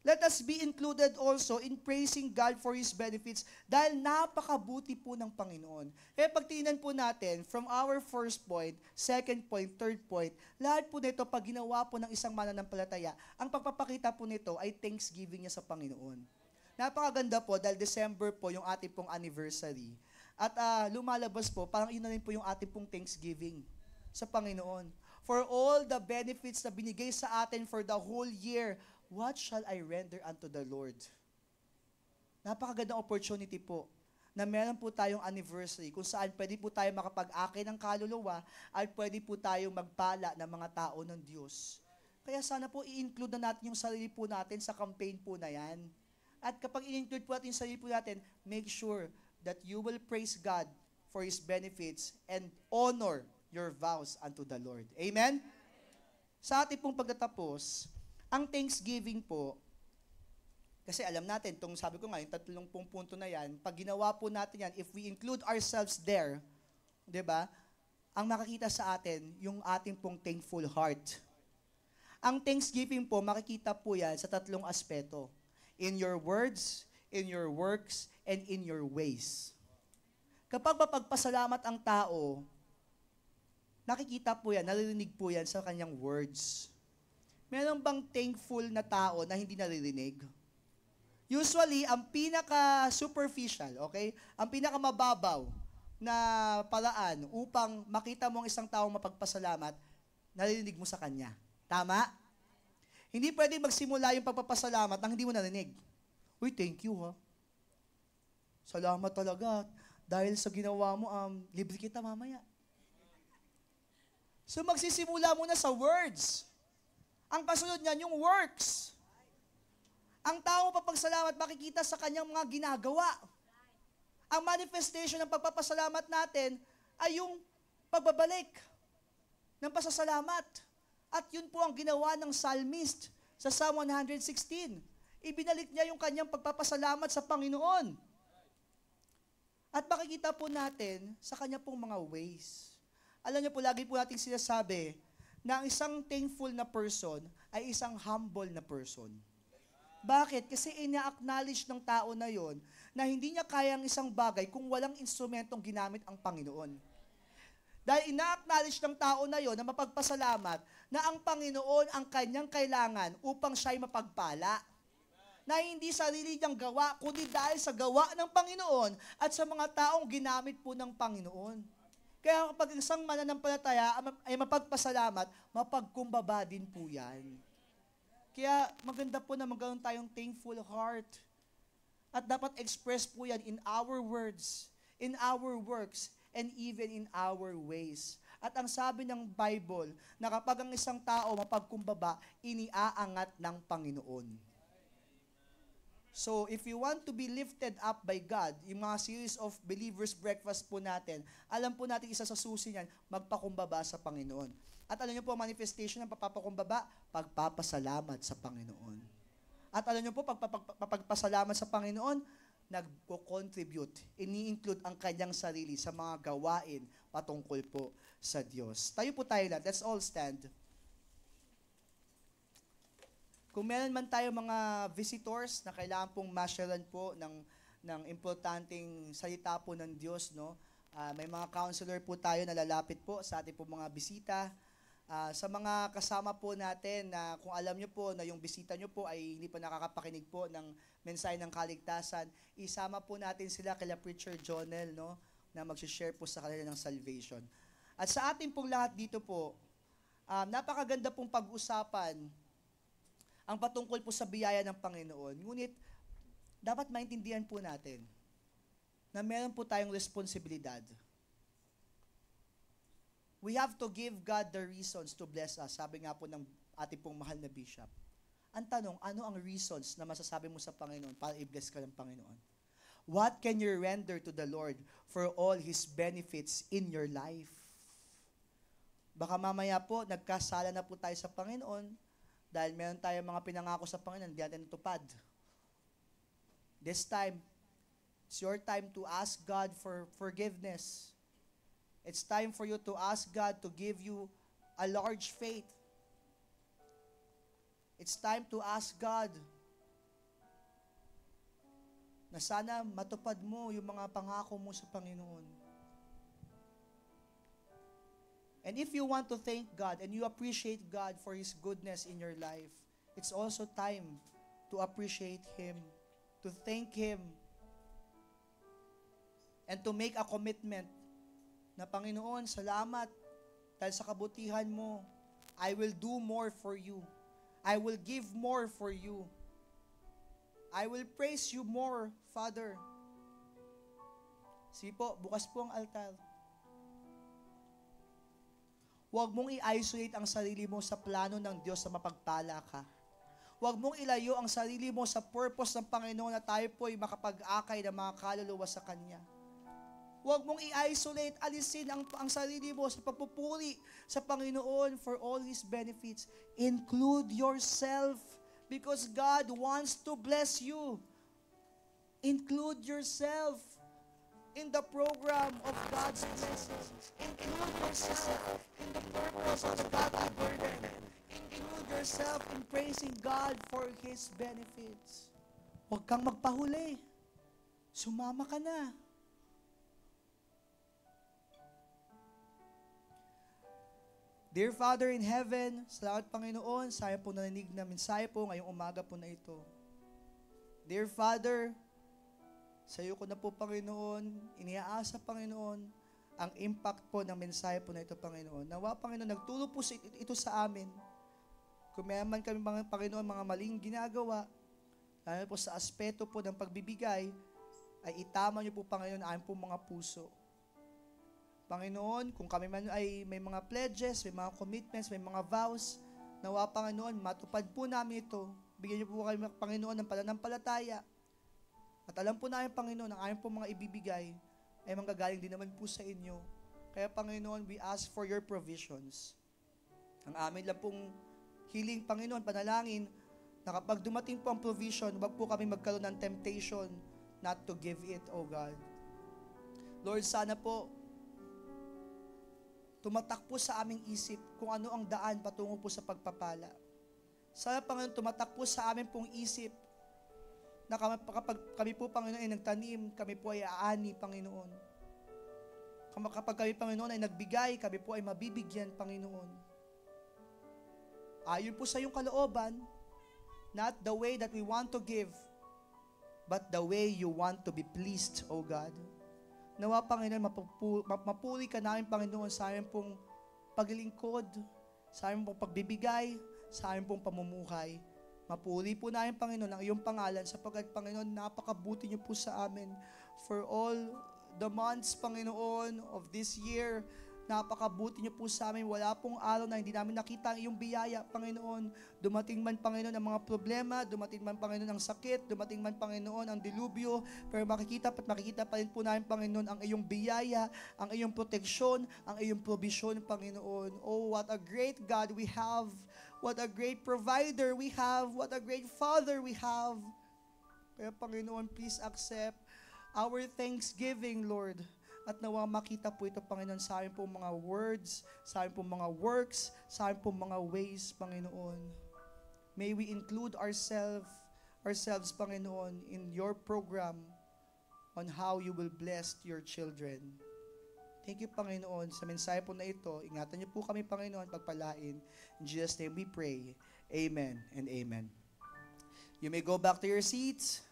Let us be included also in praising God for His benefits dahil napakabuti po ng Panginoon. Kaya pag tingnan po natin, from our first point, second point, third point, lahat po nito pag ginawa po ng isang mananampalataya, ang pagpapakita po nito ay thanksgiving niya sa Panginoon. Napakaganda po dahil December po yung ating pong anniversary. At lumalabas po, parang yun na rin po yung ating pong thanksgiving sa Panginoon. For all the benefits na binigay sa atin for the whole year, what shall I render unto the Lord? Napakagandang opportunity po na meron po tayong anniversary kung saan pwede po tayo makapag-akin ng kaluluwa at pwede po tayong magpala ng mga tao ng Diyos. Kaya sana po i-include na natin yung sarili po natin sa campaign po na yan. At kapag i-include po natin yung sarili po natin, make sure that you will praise God for His benefits and honor your vows unto the Lord. Amen? sa ating pong pagtatapos, ang Thanksgiving po, kasi alam natin, sabi ko nga, yung 30 punto na yan, pag ginawa po natin yan, if we include ourselves there, di ba, ang makikita sa atin, yung ating pong thankful heart. Ang Thanksgiving po, makikita po yan sa 3 aspeto. In your words, in your works, and in your ways. Kapag mapagpasalamat ang tao, nakikita po yan, naririnig po yan sa kanyang words. Meron bang thankful na tao na hindi naririnig? Usually, ang pinaka-superficial, okay? Ang pinaka-mababaw na paraan upang makita mo ang isang taong mapagpasalamat, naririnig mo sa kanya. Tama? Hindi pwedeng magsimula yung pagpapasalamat nang hindi mo narinig. Uy, thank you ha. Salamat talaga. Dahil sa ginawa mo, libre kita mamaya. So magsisimula muna sa words. Ang kasunod niyan, yung works. Ang tao papagsalamat, makikita sa kanyang mga ginagawa. Ang manifestation ng pagpapasalamat natin ay yung pagbabalik ng pasasalamat. At yun po ang ginawa ng psalmist sa Psalm 116. Ibinalik niya yung kanyang pagpapasalamat sa Panginoon. At makikita po natin sa kanya pong mga ways. Alam niyo po, lagi po natin sinasabi na ang isang thankful na person ay isang humble na person. Bakit? Kasi ina-acknowledge ng tao na yon na hindi niya kayang isang bagay kung walang instrumentong ginamit ang Panginoon. Dahil ina-acknowledge ng tao na yon na mapagpasalamat na ang Panginoon ang kanyang kailangan upang siya'y mapagpala. Na hindi sarili niyang gawa, kundi dahil sa gawa ng Panginoon at sa mga taong ginamit po ng Panginoon. Kaya kapag isang mananampalataya ay mapagpasalamat, mapagkumbaba din po yan. Kaya maganda po na magkaroon tayong thankful heart. At dapat express po yan in our words, in our works, and even in our ways. At ang sabi ng Bible, na kapag ang isang tao mapagkumbaba, iniaangat ng Panginoon. So, if you want to be lifted up by God, yung mga series of Believers Breakfast po natin, alam po natin isa sa susi niyan, magpakumbaba sa Panginoon. At alam niyo po, manifestation ng papapakumbaba, pagpapasalamat sa Panginoon. At alam niyo po, pagpapasalamat sa Panginoon, nagko-contribute, ini-include ang kanyang sarili sa mga gawain patungkol po sa Diyos. Tayo po tayo lang. Let's all stand. Kung meron man tayo mga visitors na kailangan pong masyalan po ng importanteng salita po ng Diyos, no? May mga counselor po tayo na lalapit po sa ating po mga bisita. Sa mga kasama po natin na kung alam nyo po na yung bisita nyo po ay hindi pa nakakapakinig po ng mensahe ng kaligtasan, isama po natin sila kila Preacher Jonel, no? Na mag-share po sa kanila ng salvation. At sa ating pong lahat dito po, napakaganda pong pag-usapan ang patungkol po sa biyaya ng Panginoon. Ngunit, dapat maintindihan po natin na meron po tayong responsibilidad. We have to give God the reasons to bless us. Sabi nga po ng ating pong mahal na bishop. Ang tanong, ano ang reasons na masasabi mo sa Panginoon para i-bless ka ng Panginoon? What can you render to the Lord for all His benefits in your life? Baka mamaya po, nagkasala na po tayo sa Panginoon dahil meron tayong mga pinangako sa Panginoon, hindi natin natupad. This time, it's your time to ask God for forgiveness. It's time for you to ask God to give you a large faith. It's time to ask God na sana matupad mo yung mga pangako mo sa Panginoon. And if you want to thank God and you appreciate God for His goodness in your life, it's also time to appreciate Him, to thank Him, and to make a commitment na Panginoon, salamat dahil sa kabutihan mo. I will do more for you. I will give more for you. I will praise you more, Father. Sige po, bukas po ang altar. Huwag mong i-isolate ang sarili mo sa plano ng Diyos na mapagpala ka. Huwag mong ilayo ang sarili mo sa purpose ng Panginoon na tayo po ay makapag-akay ng mga kaluluwa sa Kanya. Huwag mong i-isolate, alisin ang sarili mo sa pagpupuri sa Panginoon for all His benefits. Include yourself because God wants to bless you. Include yourself in the program of God's blessings. Include yourself in the purpose of the godly burden. Include yourself in praising God for His benefits. Huwag kang magpahuli. Sumama ka na. Dear Father in Heaven, salamat Panginoon sa iyong po narinig na mensahe po ngayong umaga po na ito. Dear Father, sa iyo ko na po Panginoon, iniaasa Panginoon, ang impact po ng mensahe po na ito Panginoon. Nawa Panginoon, nagtulong po ito sa amin. Kung mayaman kami mga Panginoon, mga maling ginagawa, lalo po sa aspeto po ng pagbibigay, ay itama niyo po Panginoon ang aming po mga puso. Panginoon, kung kami man ay may mga pledges, may mga commitments, may mga vows, nawa Panginoon, matupad po namin ito. Bigyan niyo po kami, Panginoon, ng pananampalataya. At alam po namin, Panginoon, ang aming po mga ibibigay ay manggagaling din naman po sa inyo. Kaya, Panginoon, we ask for your provisions. Ang amin lang pong hiling, Panginoon, panalangin, na kapag dumating po ang provision, wag po kami magkaroon ng temptation not to give it, O God. Lord, sana po, tumatak po sa aming isip kung ano ang daan patungo po sa pagpapala. Sana, Panginoon, tumatak po sa amin pong isip na kapag kami po, Panginoon, ay nagtanim, kami po ay aani, Panginoon. Kapag kami, Panginoon, ay nagbigay, kami po ay mabibigyan, Panginoon. Ayon po sa iyong kalooban, not the way that we want to give, but the way you want to be pleased, O God. Nawa, Panginoon, mapuri ka namin, Panginoon, sa aming pong paglingkod, sa aming pong pagbibigay, sa aming pong pamumuhay. Mapuri po namin, Panginoon, ang iyong pangalan, sapagkat, Panginoon, napakabuti niyo po sa amin for all the months, Panginoon, of this year. Napakabuti niyo po sa amin. Wala pong araw na hindi namin nakita ang iyong biyaya, Panginoon. Dumating man, Panginoon, ang mga problema, dumating man, Panginoon, ang sakit, dumating man, Panginoon, ang dilubyo, pero makikita pa rin po namin, Panginoon, ang iyong biyaya, ang iyong proteksyon, ang iyong provision, Panginoon. Oh, what a great God we have. What a great provider we have. What a great Father we have. Kaya, Panginoon, please accept our thanksgiving, Lord. At nawa makita po ito, Panginoon, sa amin pong mga words, sa amin pong mga works, sa amin pong mga ways, Panginoon. May we include ourselves, Panginoon, in your program on how you will bless your children. Thank you, Panginoon, sa mensahe po na ito. Ingatan niyo po kami, Panginoon, pagpalain. In Jesus' name we pray. Amen and amen. You may go back to your seats.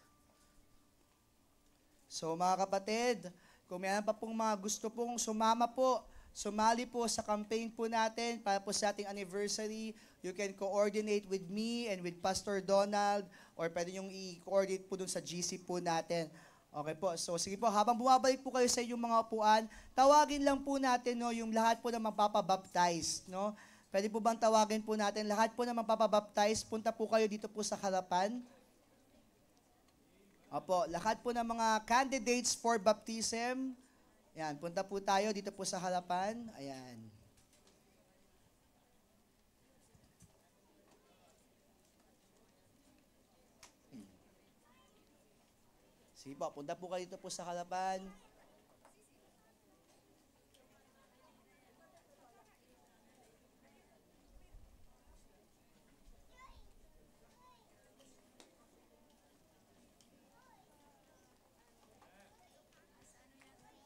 So, mga kapatid, kung mayroon pa pong mga gusto pong sumama po, sumali po sa campaign po natin para po sa ating anniversary, you can coordinate with me and with Pastor Donald or pwede niyong i-coordinate po dun sa GC po natin. Okay po, so sige po, habang bumabalik po kayo sa inyong mga upuan, tawagin lang po natin no, yung lahat po na magpapabaptize. No? Pwede po bang tawagin po natin, lahat po na magpapabaptize, punta po kayo dito po sa harapan. Opo, lahat po ng mga candidates for baptism, yan, punta po tayo dito po sa harapan. Ayan. Sige po, punta po kayo dito po sa harapan.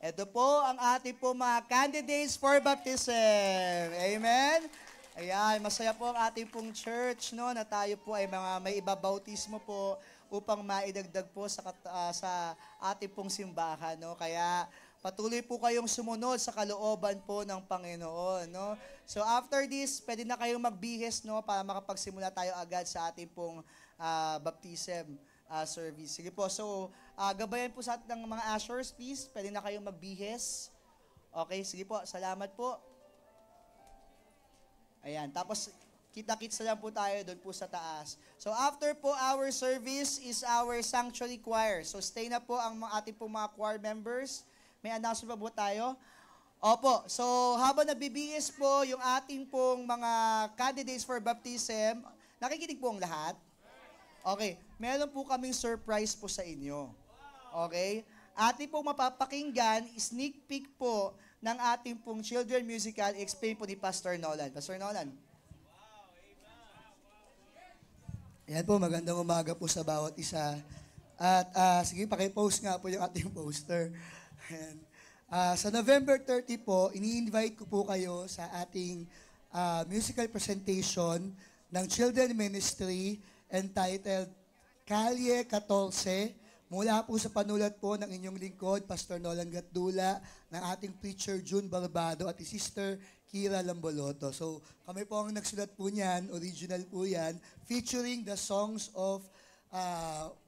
Ito po ang ating po mga candidates for baptism. Amen? Ayan, masaya po ang ating pong church, no, na tayo po ay mga may ibabautismo po upang maidagdag po sa ating pong simbahan. No? Kaya patuloy po kayong sumunod sa kalooban po ng Panginoon. No? So after this, pwede na kayong magbihis, no, para makapagsimula tayo agad sa ating pong baptism service. Sige po, so gabayan po sa atin ng mga ushers, please. Pwede na kayong magbihis. Okay, sige po, salamat po. Ayan, tapos kita-kits na lang po tayo doon po sa taas. So after po our service is our sanctuary choir. So stay na po ang ating po mga choir members. May announcement pa po tayo? Opo. So, habang nabibihis po yung ating pong mga candidates for baptism, nakikinig po ang lahat? Okay. Meron po kaming surprise po sa inyo. Okay? Ating pong mapapakinggan, sneak peek po ng ating pong children musical, explain po ni Pastor Nolan. Pastor Nolan. Yan po, magandang umaga po sa bawat isa. At sige, pakipost nga po yung ating poster. And, sa November 30 po, ini-invite ko po kayo sa ating musical presentation ng Children Ministry entitled Kalye 14, mula po sa panulat po ng inyong lingkod, Pastor Nolan Gatdula, ng ating preacher June Barbado at Sister Kira Lamboloto. So, kami po ang nagsulat po niyan, original po yan, featuring the songs of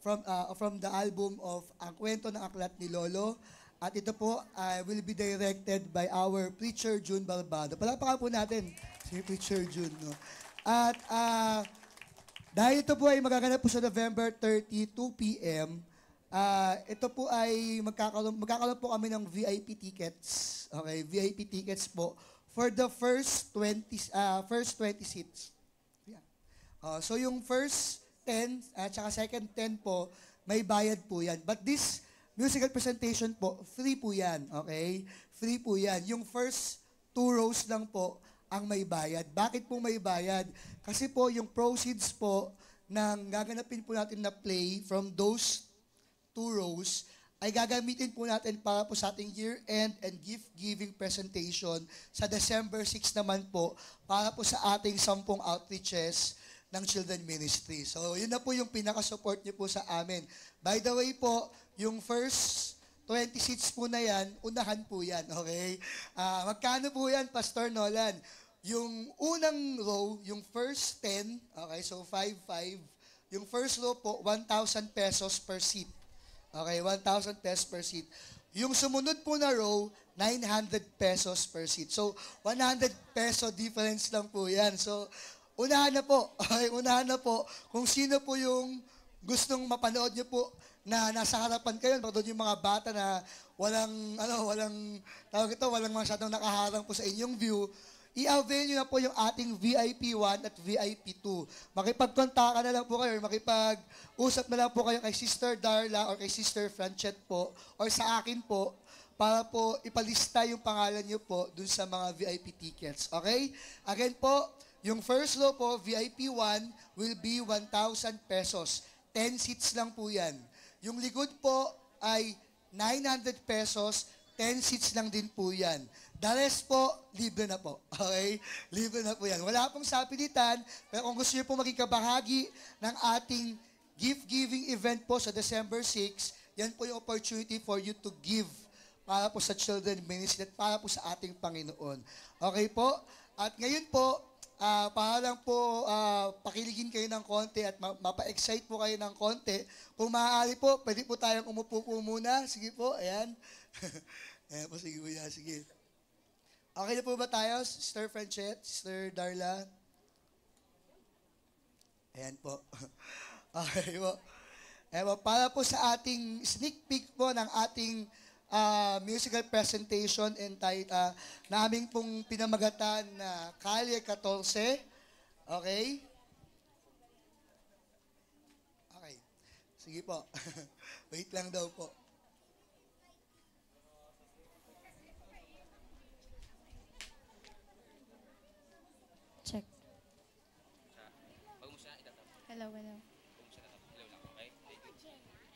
from the album of Ang Kwento ng Aklat ni Lolo. At ito po will be directed by our preacher June Barbado. Palakpakan po natin si preacher June. No? At dahil ito po ay magaganap po sa November 30, 2 p.m., ito po ay magkakaroon po kami ng VIP tickets. Okay, VIP tickets po for the first 20 seats. Yeah. So yung first 10 at saka second 10 po, may bayad po yan. But this musical presentation po, free po yan. Okay? Free po yan. Yung first 2 rows lang po ang may bayad. Bakit po may bayad? Kasi po yung proceeds po ng gaganapin po natin na play from those 2 rows ay gagamitin po natin para po sa ating year-end and gift-giving presentation sa December 6 naman po para po sa ating 10 outreaches ng Children Ministry. So, yun na po yung pinaka-support niyo po sa amin. By the way po, yung first 20 seats po na yan, unahan po yan, okay? Magkano po yan, Pastor Nolan? Yung unang row, yung first 10, okay, so 5-5, yung first row po, 1,000 pesos per seat. Okay, 1,000 pesos per seat. Yung sumunod po na row, 900 pesos per seat. So, 100 peso difference lang po yan. So, unahan na po. Okay, unahan na po. Kung sino po yung gustong mapanood nyo po na nasa harapan kayo, pagod yung mga bata na walang masyadong nakaharang po sa inyong view, i-avail nyo na po yung ating VIP 1 at VIP 2. Makipagkontakan na lang po kayo, makipag-usap na lang po kayo kay Sister Darla or kay Sister Franchette po or sa akin po para po ipalista yung pangalan nyo po dun sa mga VIP tickets. Okay? Again po, yung first row po, VIP 1, will be 1,000 pesos. 10 seats lang po yan. Yung likod po ay 900 pesos, 10 seats lang din po yan. The rest po, libre na po. Okay? Libre na po yan. Wala pong sapilitan, pero kung gusto niyo po maging kabahagi ng ating gift-giving event po sa December 6, yan po yung opportunity for you to give para po sa Children Ministry at para po sa ating Panginoon. Okay po? At ngayon po, para lang po pakiligin kayo ng konti at mapa-excite po kayo ng konti. Kung maaari po, pwede po tayong umupo po muna. Sige po, ayan. Ayan po, sige po yan, sige. Okay na po ba tayo, Sister Franchette, Sister Darla? Ayan po. Okay po. Ayan po, para po sa ating sneak peek po ng ating musical presentation na aming pong pinamagatan na Kalye 14. Okay? Okay. Sige po. Wait lang daw po. Check. Hello, hello.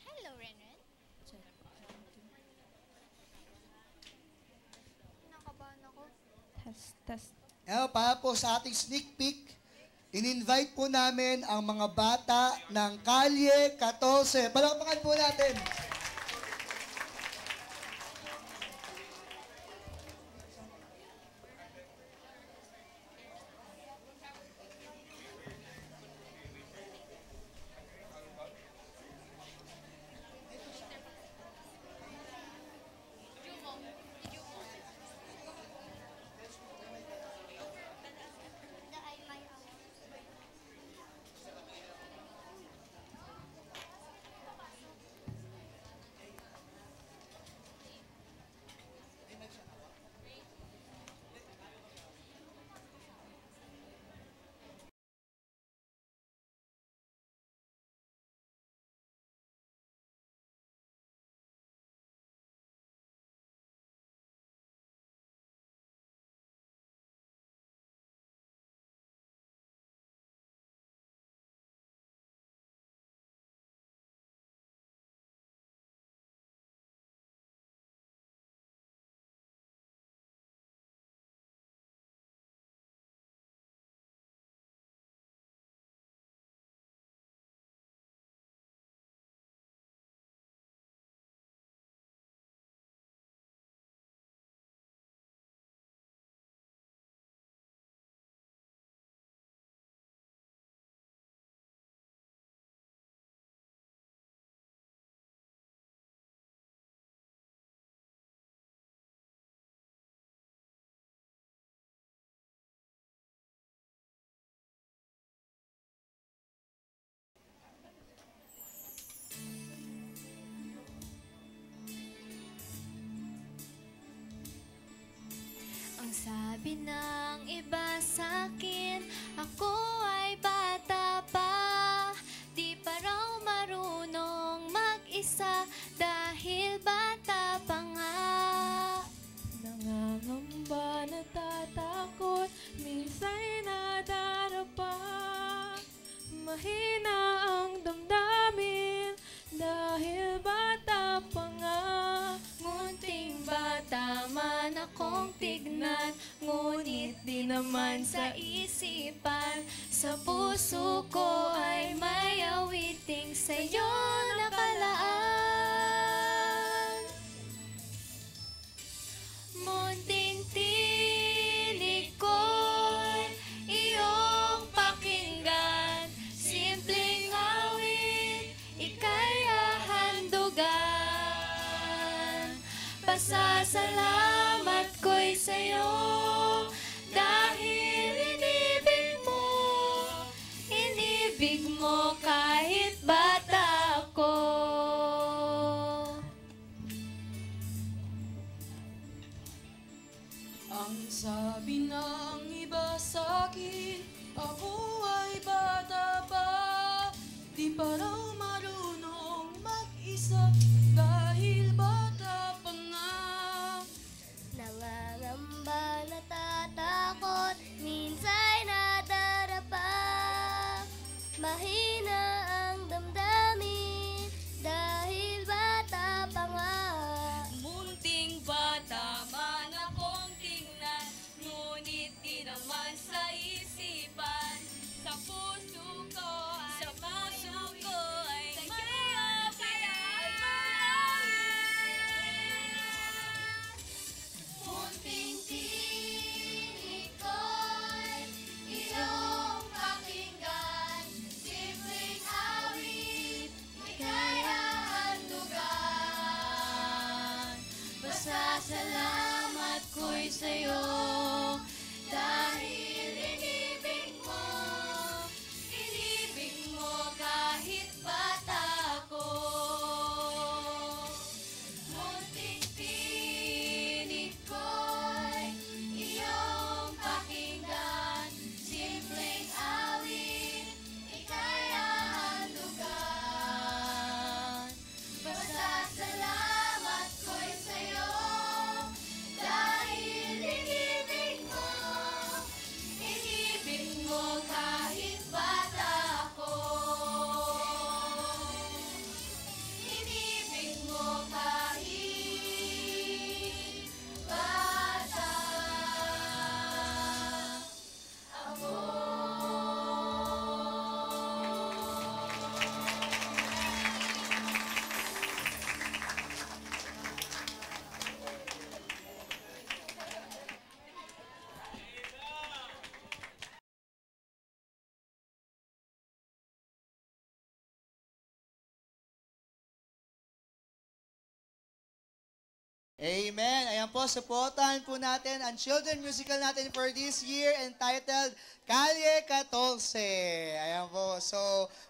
Hello, Renren. Check. Nakabahan ako. Test. Para po sa ating sneak peek, in-invite po namin ang mga bata ng Kalye 14. Palakpakan po natin. Sabi ng iba sa'kin, ako ay bata pa. Di pa raw marunong mag-isa dahil bata pa nga. Nangangamba, natatakot, minsa'y nadarapa. Mahina ang damdamin dahil bata pa nga. Munting bata man akong tignan, ngunit di naman sa isipan. Sa puso ko ay may awiting sa'yo nakalaan. Munting tinig ko'y iyong pakinggan, simpleng awit, ika'y hahandugan. Pasasalamat ko'y sa'yo dahil inibig mo kahit bata ako. Ang sabi ng iba sa'kin, ako ay bata pa. Di pa raw marunong mag-isa dahil bata pa nga. Nangangamba, natatakot, minsa'y nadarapa. Mahina ang damdamin dahil bata pa nga. Munting bata man akong tingnan, ngunit di naman sa isipan. Sa puso ko ay kaya munting tinig ko'y iyong pakinggan, simpleng awit, ika'y hahandugan. Pasasalamat ko'y sa'yo dahil inibig mo kahit bata ako. Munting tinig ko'y iyong pakinggan, simpleng awit, ika'y hahandugan. Pasasalamat ko'y sa'yo dahil inibig mo kahit bata ako. Inibig mo kahit bata ako. Amen. Ayan po, supportahan po natin ang children musical natin for this year entitled Kalye 14. Ayan po. So,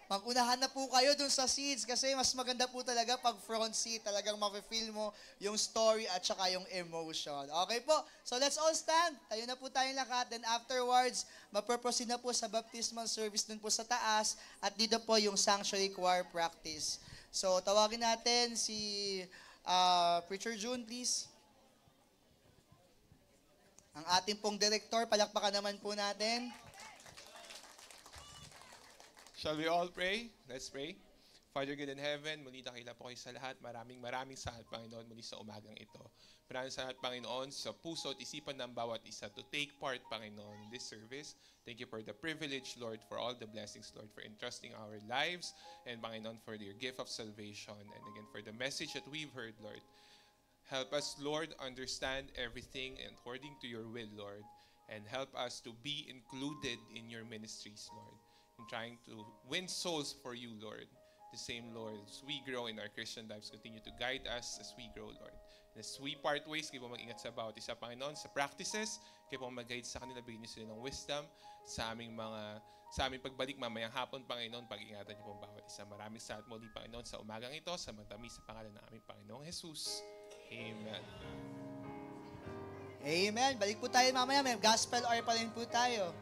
mag-unahan na po kayo dun sa seats kasi mas maganda po talaga pag front seat. Talagang mafe-feel mo yung story at saka yung emotion. Okay po. So, let's all stand. Tayo na po tayong lahat. Then afterwards, maproproceed na po sa baptismal service dun po sa taas at dito po yung sanctuary choir practice. So, tawagin natin si Preacher June, please. Ang ating pong director, palakpakan naman po natin. Shall we all pray? Let's pray. Father God in heaven, muli dakila po kayo sa lahat. Maraming salamat, Panginoon, muli sa umagang ito. Maraming salamat, Panginoon, sa puso at isipan ng bawat isa to take part, Panginoon, in this service. Thank you for the privilege, Lord, for all the blessings, Lord, for entrusting our lives, and, Panginoon, for your gift of salvation, and again, for the message that we've heard, Lord. Help us, Lord, understand everything according to your will, Lord, and help us to be included in your ministries, Lord, in trying to win souls for you, Lord. The same, Lord, as we grow in our Christian lives, continue to guide us as we grow, Lord. And as we part ways, kayo po mag-ingat sa bawat isa, Panginoon, sa practices, kayo po mag-guide sa kanila, bigyan niyo sila ng wisdom sa aming pagbalik mamayang hapon, Panginoon, pag-ingatan niyo po bawat isa. Maraming salamat muli, Panginoon, sa umagang ito, sa matamis sa pangalan ng aming Panginoong Jesus. Amen. Amen. Balik po tayo mamaya. May gospel hour pa rin po tayo.